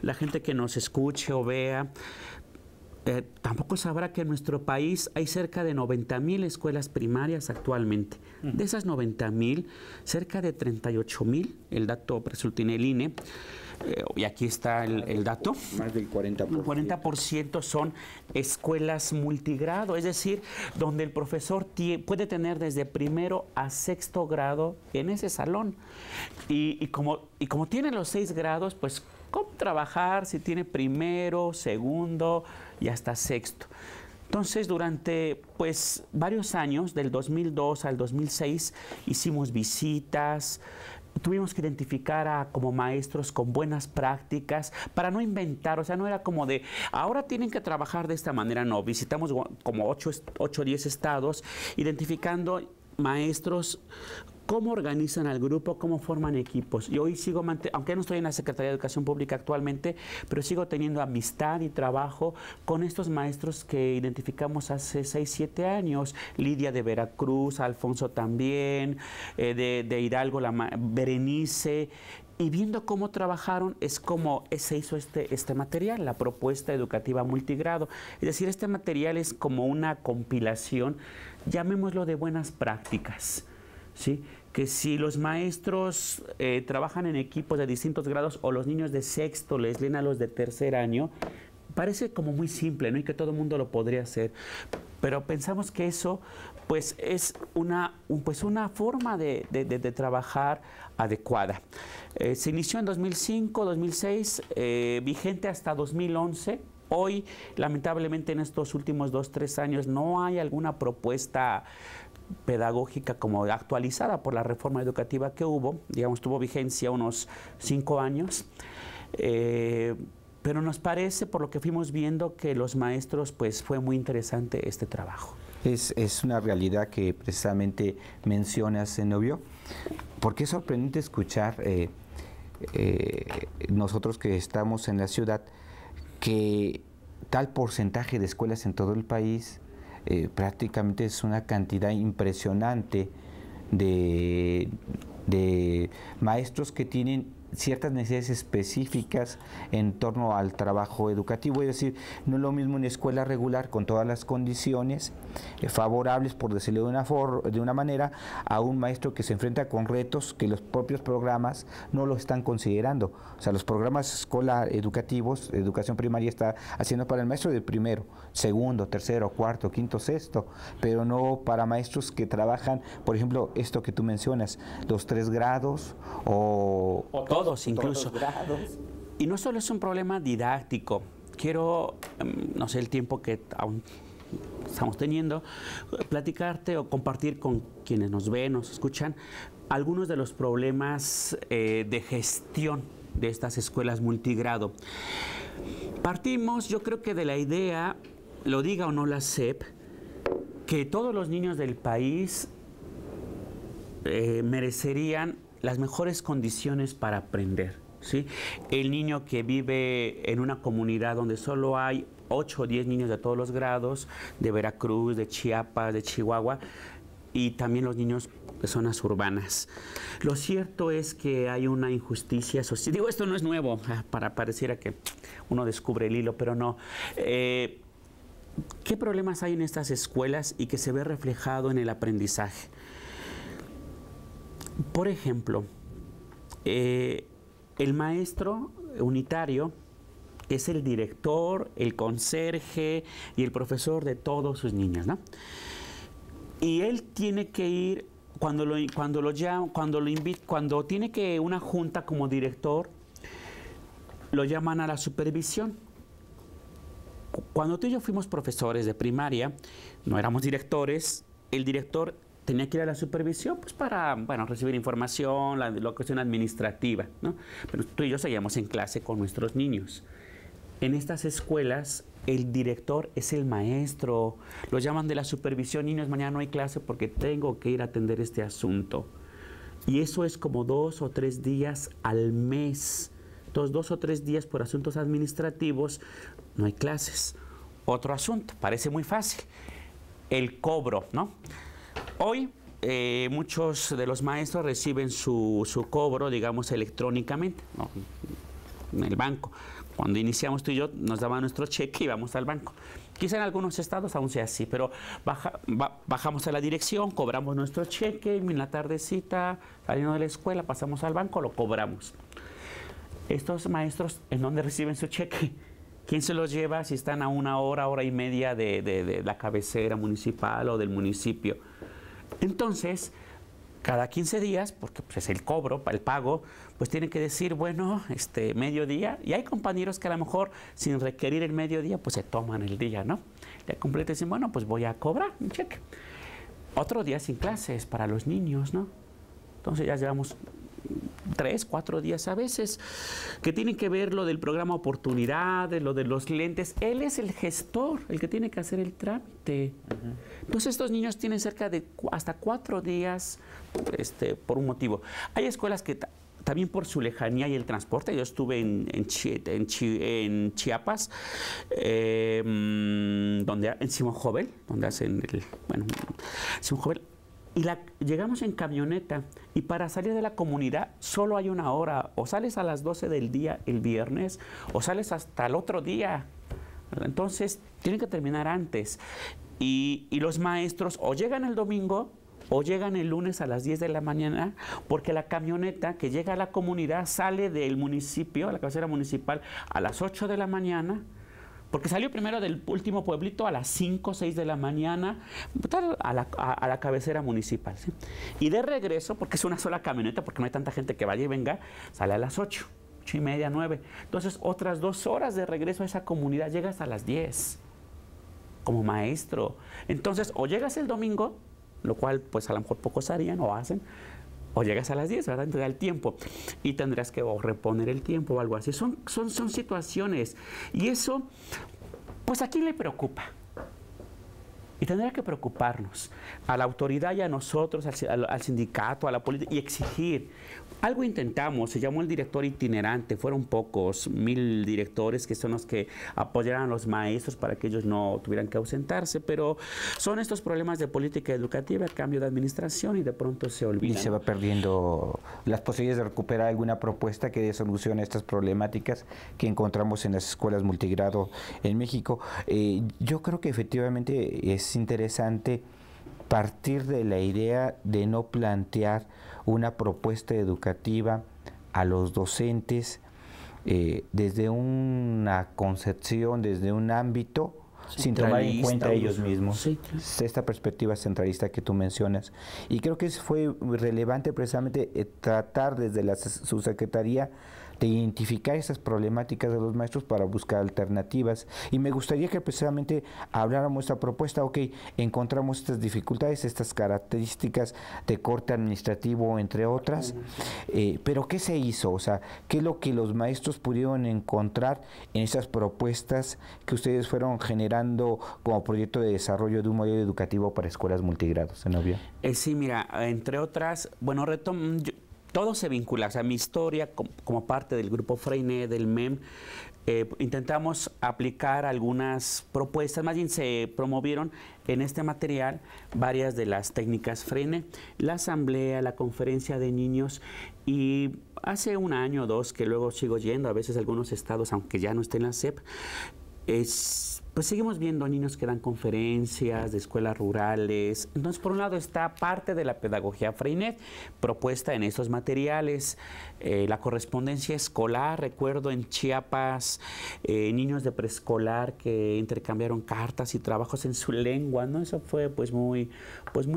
la gente que nos escuche o vea tampoco sabrá que en nuestro país hay cerca de 90,000 escuelas primarias actualmente. De esas 90,000, cerca de 38,000, el dato resulta en el INE, y aquí está el dato. Más del 40%. El 40% son escuelas multigrado, es decir, donde el profesor puede tener desde primero a sexto grado en ese salón. Y como tiene los 6 grados, pues ¿cómo trabajar si tiene primero, segundo y hasta sexto? Entonces, durante varios años, del 2002 al 2006, hicimos visitas. Tuvimos que identificar como maestros con buenas prácticas para no inventar, o sea, no era como de, ahora tienen que trabajar de esta manera, no. Visitamos como 8 o 10 estados, identificando maestros, cómo organizan al grupo, cómo forman equipos. Y hoy sigo, aunque no estoy en la Secretaría de Educación Pública actualmente, pero sigo teniendo amistad y trabajo con estos maestros que identificamos hace 6, 7 años. Lidia de Veracruz, Alfonso también, de Hidalgo, Berenice. Y viendo cómo trabajaron es como se hizo este material, la propuesta educativa multigrado. Es decir, este material es como una compilación, llamémoslo de buenas prácticas, ¿sí? Que si los maestros trabajan en equipos de distintos grados o los niños de sexto les leen a los de tercer año, parece como muy simple, ¿no? Y que todo el mundo lo podría hacer. Pero pensamos que eso es una forma de trabajar adecuada. Se inició en 2005, 2006, vigente hasta 2011. Hoy, lamentablemente, en estos últimos 2, 3 años no hay alguna propuesta pedagógica como actualizada por la reforma educativa que hubo. Digamos, tuvo vigencia unos 5 años. Pero nos parece, por lo que fuimos viendo, que los maestros, fue muy interesante este trabajo. Es una realidad que precisamente mencionas, Zenobio, porque es sorprendente escuchar nosotros que estamos en la ciudad, que tal porcentaje de escuelas en todo el país, prácticamente es una cantidad impresionante de de maestros que tienen ciertas necesidades específicas en torno al trabajo educativo, es decir, no es lo mismo una escuela regular con todas las condiciones favorables, por decirlo de una manera, a un maestro que se enfrenta con retos que los propios programas no lo están considerando. O sea, los programas escolar educativos, educación primaria está haciendo para el maestro de primero, segundo, tercero, cuarto, quinto, sexto, pero no para maestros que trabajan, por ejemplo, esto que tú mencionas, los 3 grados o todos incluso. Todos grados. Y no solo es un problema didáctico. Quiero, no sé el tiempo que aún estamos teniendo, platicarte o compartir con quienes nos ven, nos escuchan, algunos de los problemas de gestión de estas escuelas multigrado. Partimos, yo creo que de la idea, lo diga o no la SEP, que todos los niños del país merecerían las mejores condiciones para aprender, ¿sí? El niño que vive en una comunidad donde solo hay 8 o 10 niños de todos los grados, de Veracruz, de Chiapas, de Chihuahua, y también los niños de zonas urbanas. Lo cierto es que hay una injusticia social. Digo, esto no es nuevo, pareciera que uno descubre el hilo, pero no. ¿Qué problemas hay en estas escuelas y que se ve reflejado en el aprendizaje? Por ejemplo, el maestro unitario es el director, el conserje y el profesor de todos sus niños, ¿no? Y él tiene que ir, cuando tiene que una junta como director, lo llaman a la supervisión. Cuando tú y yo fuimos profesores de primaria, no éramos directores, el director tenía que ir a la supervisión pues para, bueno, recibir información, la cuestión administrativa, ¿no? Pero tú y yo seguíamos en clase con nuestros niños. En estas escuelas, el director es el maestro. Lo llaman de la supervisión. Niños, mañana no hay clase porque tengo que ir a atender este asunto. Y eso es como 2 o 3 días al mes. Entonces, 2 o 3 días por asuntos administrativos, no hay clases. Otro asunto, parece muy fácil. El cobro, ¿no? Hoy muchos de los maestros reciben su cobro, digamos, electrónicamente, ¿no? En el banco. Cuando iniciamos tú y yo, nos daban nuestro cheque y íbamos al banco. Quizá en algunos estados aún sea así, pero bajamos a la dirección, cobramos nuestro cheque, y en la tardecita, saliendo de la escuela, pasamos al banco, lo cobramos. Estos maestros, ¿en dónde reciben su cheque? ¿Quién se los lleva si están a 1 hora, hora y media de la cabecera municipal o del municipio? Entonces, cada 15 días, porque pues, es el cobro, el pago, pues tienen que decir, bueno, mediodía. Y hay compañeros que a lo mejor, sin requerir el mediodía, pues se toman el día, ¿no? Ya completo dicen, bueno, pues voy a cobrar un cheque. Otro día sin clases para los niños, ¿no? Entonces ya llevamos 3, 4 días a veces, que tienen que ver lo del programa Oportunidades, lo de los lentes. Él es el gestor, el que tiene que hacer el trámite. Entonces estos niños tienen cerca de hasta 4 días por un motivo. Hay escuelas que también por su lejanía y el transporte. Yo estuve en Chiapas, en Simón Jovel, donde hacen Simón Jovel. Y llegamos en camioneta y para salir de la comunidad solo hay 1 hora. O sales a las 12 del día el viernes o sales hasta el otro día. Entonces tienen que terminar antes. Y los maestros o llegan el domingo o llegan el lunes a las 10 de la mañana porque la camioneta que llega a la comunidad sale del municipio, a la cabecera municipal, a las 8 de la mañana. Porque salió primero del último pueblito a las 5 o 6 de la mañana a la cabecera municipal, ¿sí? Y de regreso, porque es una sola camioneta, porque no hay tanta gente que vaya y venga, sale a las 8, 8 y media, 9. Entonces, otras 2 horas de regreso a esa comunidad, llegas a las 10 como maestro. Entonces, o llegas el domingo, lo cual pues a lo mejor pocos harían o hacen, o llegas a las 10, ¿verdad? Entonces da el tiempo y tendrás que reponer el tiempo o algo así. Son situaciones y eso, pues ¿a quién le preocupa? Y tendrá que preocuparnos a la autoridad y a nosotros, al sindicato, a la política y exigir. Algo intentamos, se llamó el director itinerante, fueron pocos, 1000 directores que son los que apoyaran a los maestros para que ellos no tuvieran que ausentarse, pero son estos problemas de política educativa, cambio de administración y de pronto se olvidan. Y se va perdiendo las posibilidades de recuperar alguna propuesta que dé solución a estas problemáticas que encontramos en las escuelas multigrado en México. Yo creo que efectivamente es interesante partir de la idea de no plantear una propuesta educativa a los docentes desde una concepción, desde un ámbito, sin tomar en cuenta ellos mismos. Sí. Esta perspectiva centralista que tú mencionas. Y creo que fue relevante precisamente tratar desde la subsecretaría de identificar esas problemáticas de los maestros para buscar alternativas. Y me gustaría que precisamente habláramos de esta propuesta. Ok, encontramos estas dificultades, estas características de corte administrativo, entre otras, pero ¿qué se hizo? O sea, ¿qué es lo que los maestros pudieron encontrar en esas propuestas que ustedes fueron generando como proyecto de desarrollo de un modelo educativo para escuelas multigrados, Zenobia? Sí, mira, entre otras, bueno, todo se vincula, o sea, mi historia como parte del grupo Freinet, del MEM, intentamos aplicar algunas propuestas, más bien se promovieron en este material varias de las técnicas Freinet, la asamblea, la conferencia de niños, y hace un año o dos que luego sigo yendo, a veces a algunos estados, aunque ya no esté en la SEP, pues seguimos viendo niños que dan conferencias de escuelas rurales. Entonces, por un lado está parte de la pedagogía Freinet, propuesta en estos materiales, la correspondencia escolar. Recuerdo en Chiapas, niños de preescolar que intercambiaron cartas y trabajos en su lengua, ¿no? Eso fue pues muy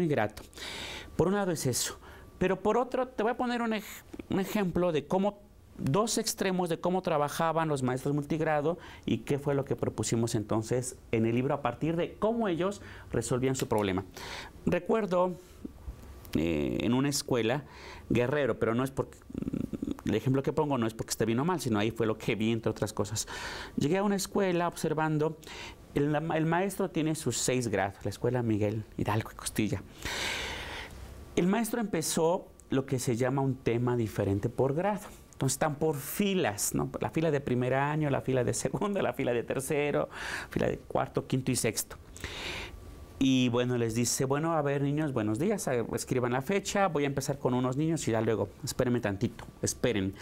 grato. Por un lado es eso. Pero por otro, te voy a poner un ejemplo de cómo dos extremos de cómo trabajaban los maestros multigrado y qué fue lo que propusimos entonces en el libro a partir de cómo ellos resolvían su problema. Recuerdo en una escuela, Guerrero, pero no es porque, el ejemplo que pongo no es porque esté bien o mal, sino ahí fue lo que vi, entre otras cosas. Llegué a una escuela observando, el maestro tiene sus 6 grados, la escuela Miguel Hidalgo y Costilla. El maestro empezó lo que se llama un tema diferente por grado. Entonces están por filas, ¿no? La fila de primer año, la fila de segundo, la fila de tercero, fila de cuarto, quinto y sexto. Y bueno, les dice, bueno, a ver, niños, buenos días, escriban la fecha, voy a empezar con unos niños y ya luego, espérenme tantito, esperen.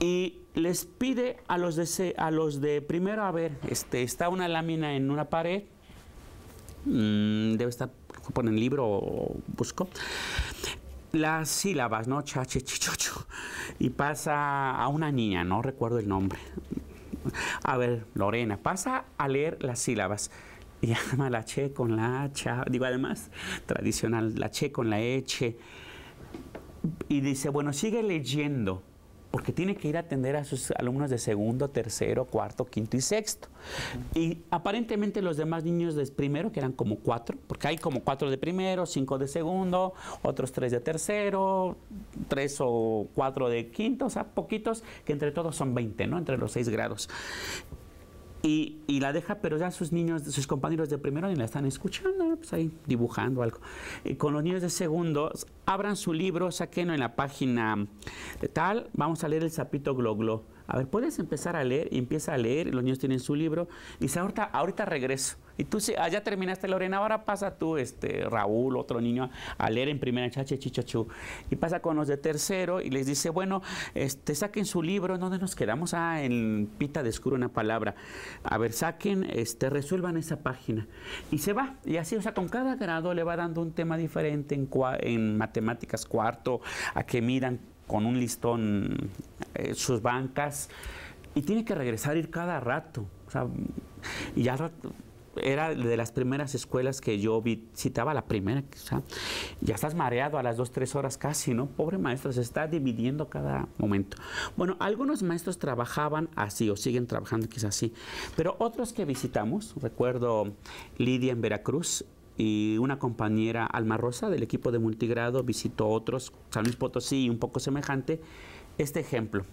Y les pide a los de primero, a ver, está una lámina en una pared, debe estar, ponen el libro o busco, las sílabas, ¿no? Chache, chichocho. Y pasa a una niña, no recuerdo el nombre. A ver, Lorena, pasa a leer las sílabas. Y llama la che con la hacha, digo además, tradicional, la che con la eche. Y dice, bueno, sigue leyendo, porque tiene que ir a atender a sus alumnos de segundo, tercero, cuarto, quinto y sexto. Y aparentemente los demás niños de primero, que eran como 4, porque hay como 4 de primero, 5 de segundo, otros 3 de tercero, 3 o 4 de quinto, o sea, poquitos, que entre todos son 20, ¿no? Entre los 6 grados. Y la deja, pero ya sus niños, sus compañeros de primero ni la están escuchando, pues ahí dibujando algo. Y con los niños de segundo, abran su libro, saquenlo en la página de tal, vamos a leer el sapito Glo Glo. A ver, puedes empezar a leer, y empieza a leer, los niños tienen su libro, y dice, ahorita regreso. Y tú, ya terminaste, Lorena, ahora pasa tú, Raúl, otro niño, a leer en primera, chache, chichochu. Y pasa con los de tercero, y les dice, bueno, saquen su libro, ¿en dónde nos quedamos? En Pita descubre una palabra. A ver, saquen, resuelvan esa página. Y se va, y así, o sea, con cada grado le va dando un tema diferente en matemáticas cuarto, a que miran con un listón sus bancas, y tiene que regresar, ir cada rato. O sea, y ya era de las primeras escuelas que yo visitaba, la primera, o sea, ya estás mareado a las 2, 3 horas casi, ¿no? Pobre maestro, se está dividiendo cada momento. Bueno, algunos maestros trabajaban así, o siguen trabajando quizás así, pero otros que visitamos, recuerdo Lidia en Veracruz, y una compañera, Alma Rosa, del equipo de multigrado, visitó otros, San Luis Potosí, un poco semejante. Este ejemplo,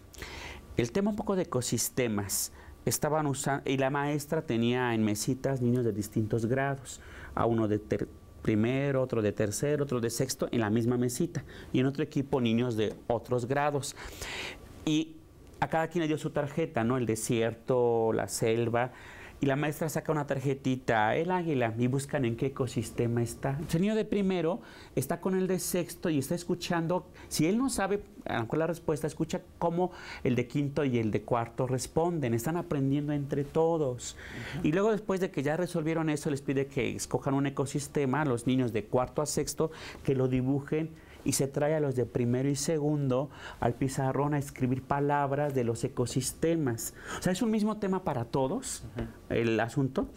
el tema un poco de ecosistemas, estaban usando, y la maestra tenía en mesitas niños de distintos grados, a uno de primero, otro de tercero, otro de sexto, en la misma mesita. Y en otro equipo niños de otros grados. Y a cada quien le dio su tarjeta, ¿no? El desierto, la selva. Y la maestra saca una tarjetita, el águila, y buscan en qué ecosistema está. El niño de primero está con el de sexto y está escuchando. Si él no sabe a lo mejor la respuesta, escucha cómo el de quinto y el de cuarto responden. Están aprendiendo entre todos. Y luego, después de que ya resolvieron eso, les pide que escojan un ecosistema a los niños de cuarto a sexto, que lo dibujen, y se trae a los de primero y segundo al pizarrón a escribir palabras de los ecosistemas. O sea, es un mismo tema para todos, el asunto,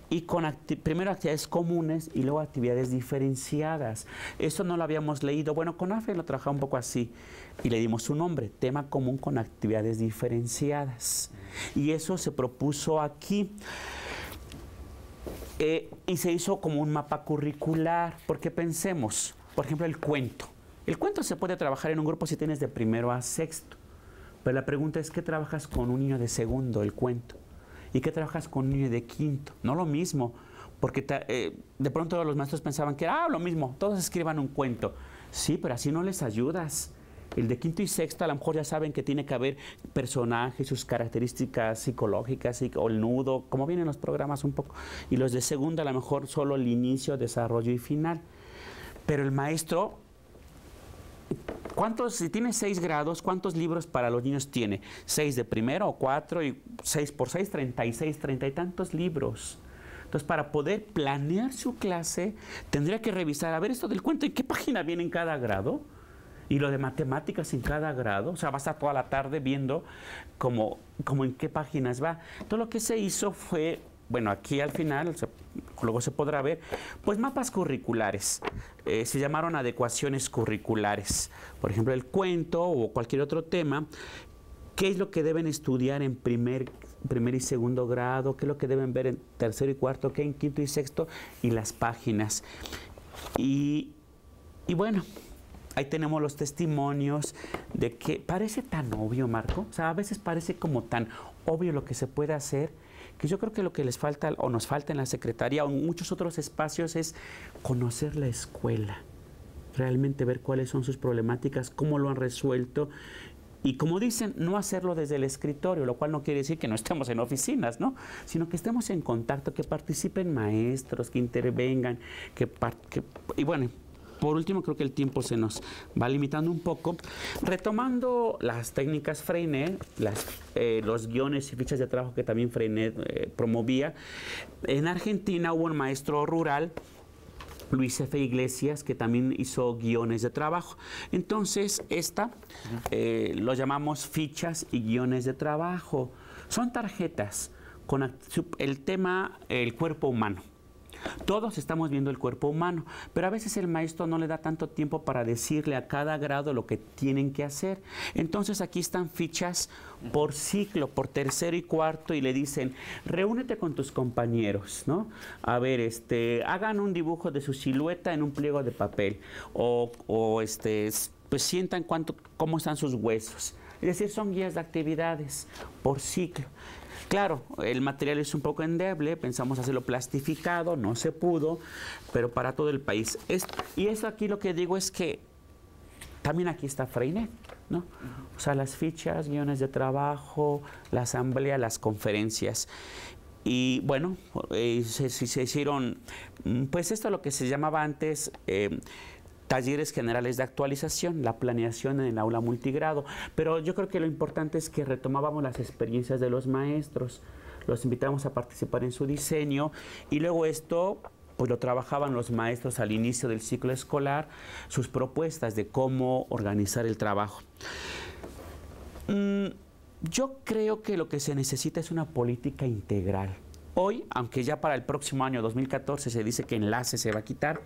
y con primero actividades comunes y luego actividades diferenciadas. Eso no lo habíamos leído. Bueno, con AFE lo trabajaba un poco así, y le dimos su nombre, tema común con actividades diferenciadas. Y eso se propuso aquí. Y se hizo como un mapa curricular, porque pensemos, por ejemplo, el cuento. El cuento se puede trabajar en un grupo si tienes de primero a sexto, pero la pregunta es, ¿qué trabajas con un niño de segundo, el cuento? ¿Y qué trabajas con un niño de quinto? No lo mismo, porque de pronto los maestros pensaban que era lo mismo, todos escriban un cuento. Sí, pero así no les ayudas. El de quinto y sexto a lo mejor ya saben que tiene que haber personajes, sus características psicológicas, o el nudo, como vienen los programas un poco. Y los de segundo a lo mejor solo el inicio, desarrollo y final. Pero el maestro, si tiene 6 grados, ¿cuántos libros para los niños tiene? 6 de primero o 4, y 6 por 6, 36, 30 y tantos libros. Entonces, para poder planear su clase, tendría que revisar, a ver, esto del cuento, ¿en qué página viene en cada grado? Y lo de matemáticas en cada grado. O sea, va a estar toda la tarde viendo como en qué páginas va. Todo lo que se hizo fue, bueno, aquí al final, luego se podrá ver, pues mapas curriculares. Se llamaron adecuaciones curriculares. Por ejemplo, el cuento o cualquier otro tema. ¿Qué es lo que deben estudiar en primer y segundo grado? ¿Qué es lo que deben ver en tercero y cuarto? ¿Qué en quinto y sexto? Y las páginas. Y bueno, ahí tenemos los testimonios de que parece tan obvio, Marco. O sea, a veces parece como tan obvio lo que se puede hacer, que yo creo que lo que les falta o nos falta en la Secretaría o en muchos otros espacios es conocer la escuela, realmente ver cuáles son sus problemáticas, cómo lo han resuelto. Y como dicen, no hacerlo desde el escritorio, lo cual no quiere decir que no estemos en oficinas, ¿no? Sino que estemos en contacto, que participen maestros, que intervengan, y bueno, por último, creo que el tiempo se nos va limitando un poco. Retomando las técnicas Freinet, los guiones y fichas de trabajo que también Freinet promovía, en Argentina hubo un maestro rural, Luis F. Iglesias, que también hizo guiones de trabajo. Entonces, lo llamamos fichas y guiones de trabajo. Son tarjetas con el tema, el cuerpo humano. Todos estamos viendo el cuerpo humano, pero a veces el maestro no le da tanto tiempo para decirle a cada grado lo que tienen que hacer. Entonces aquí están fichas por ciclo, por tercero y cuarto, y le dicen, reúnete con tus compañeros, ¿no? A ver, hagan un dibujo de su silueta en un pliego de papel, pues sientan cómo están sus huesos. Es decir, son guías de actividades por ciclo. Claro, el material es un poco endeble, pensamos hacerlo plastificado, no se pudo, pero para todo el país. Y eso aquí lo que digo es que también aquí está Freinet, ¿no? O sea, las fichas, guiones de trabajo, la asamblea, las conferencias. Y bueno, se hicieron, pues esto es lo que se llamaba antes talleres generales de actualización, la planeación en el aula multigrado. Pero yo creo que lo importante es que retomábamos las experiencias de los maestros, los invitamos a participar en su diseño, y luego esto pues lo trabajaban los maestros al inicio del ciclo escolar, sus propuestas de cómo organizar el trabajo. Yo creo que lo que se necesita es una política integral. Hoy, aunque ya para el próximo año 2014 se dice que enlace se va a quitar,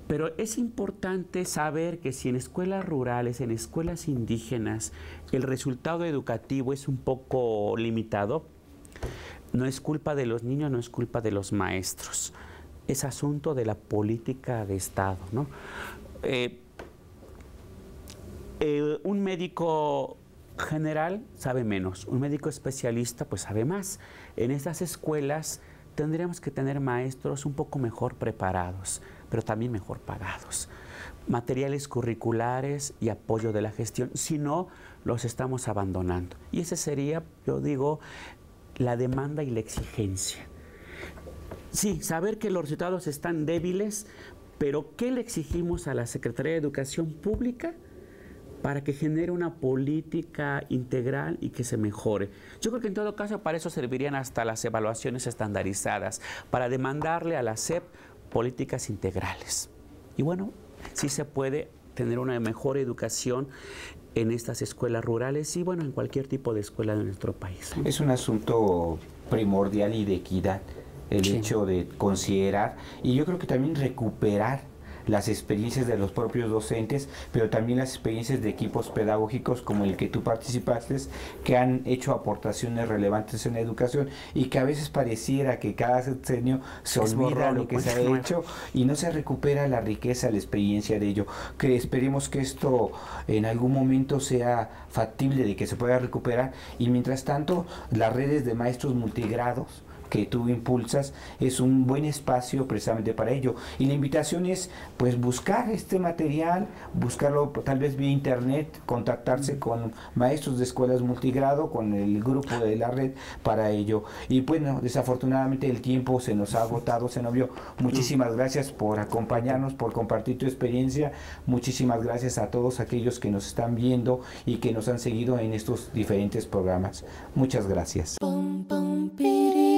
pero es importante saber que si en escuelas rurales, en escuelas indígenas, el resultado educativo es un poco limitado, no es culpa de los niños, no es culpa de los maestros. Es asunto de la política de Estado, ¿no? Un médico general sabe menos, un médico especialista pues sabe más. En estas escuelas tendríamos que tener maestros un poco mejor preparados, pero también mejor pagados. Materiales curriculares y apoyo de la gestión, si no, los estamos abandonando. Y ese sería, yo digo, la demanda y la exigencia. Sí, saber que los resultados están débiles, pero ¿qué le exigimos a la Secretaría de Educación Pública para que genere una política integral y que se mejore? Yo creo que en todo caso para eso servirían hasta las evaluaciones estandarizadas, para demandarle a la SEP políticas integrales. Y bueno, sí se puede tener una mejor educación en estas escuelas rurales y bueno, en cualquier tipo de escuela de nuestro país. Es un asunto primordial y de equidad, el Sí. hecho de considerar y yo creo que también recuperar las experiencias de los propios docentes, pero también las experiencias de equipos pedagógicos como el que tú participaste, que han hecho aportaciones relevantes en la educación y que a veces pareciera que cada sexenio se Es olvida borrón y lo que se ha cuenta nueva. hecho y no se recupera la riqueza, la experiencia de ello. Que esperemos que esto en algún momento sea factible de que se pueda recuperar y mientras tanto las redes de maestros multigrados que tú impulsas es un buen espacio precisamente para ello y la invitación es pues buscar este material, buscarlo tal vez vía internet, contactarse con maestros de escuelas multigrado, con el grupo de la red para ello y bueno, desafortunadamente el tiempo se nos ha agotado, se nos vio. Muchísimas gracias por acompañarnos, por compartir tu experiencia, muchísimas gracias a todos aquellos que nos están viendo y que nos han seguido en estos diferentes programas. Muchas gracias. Pum, pum, piri.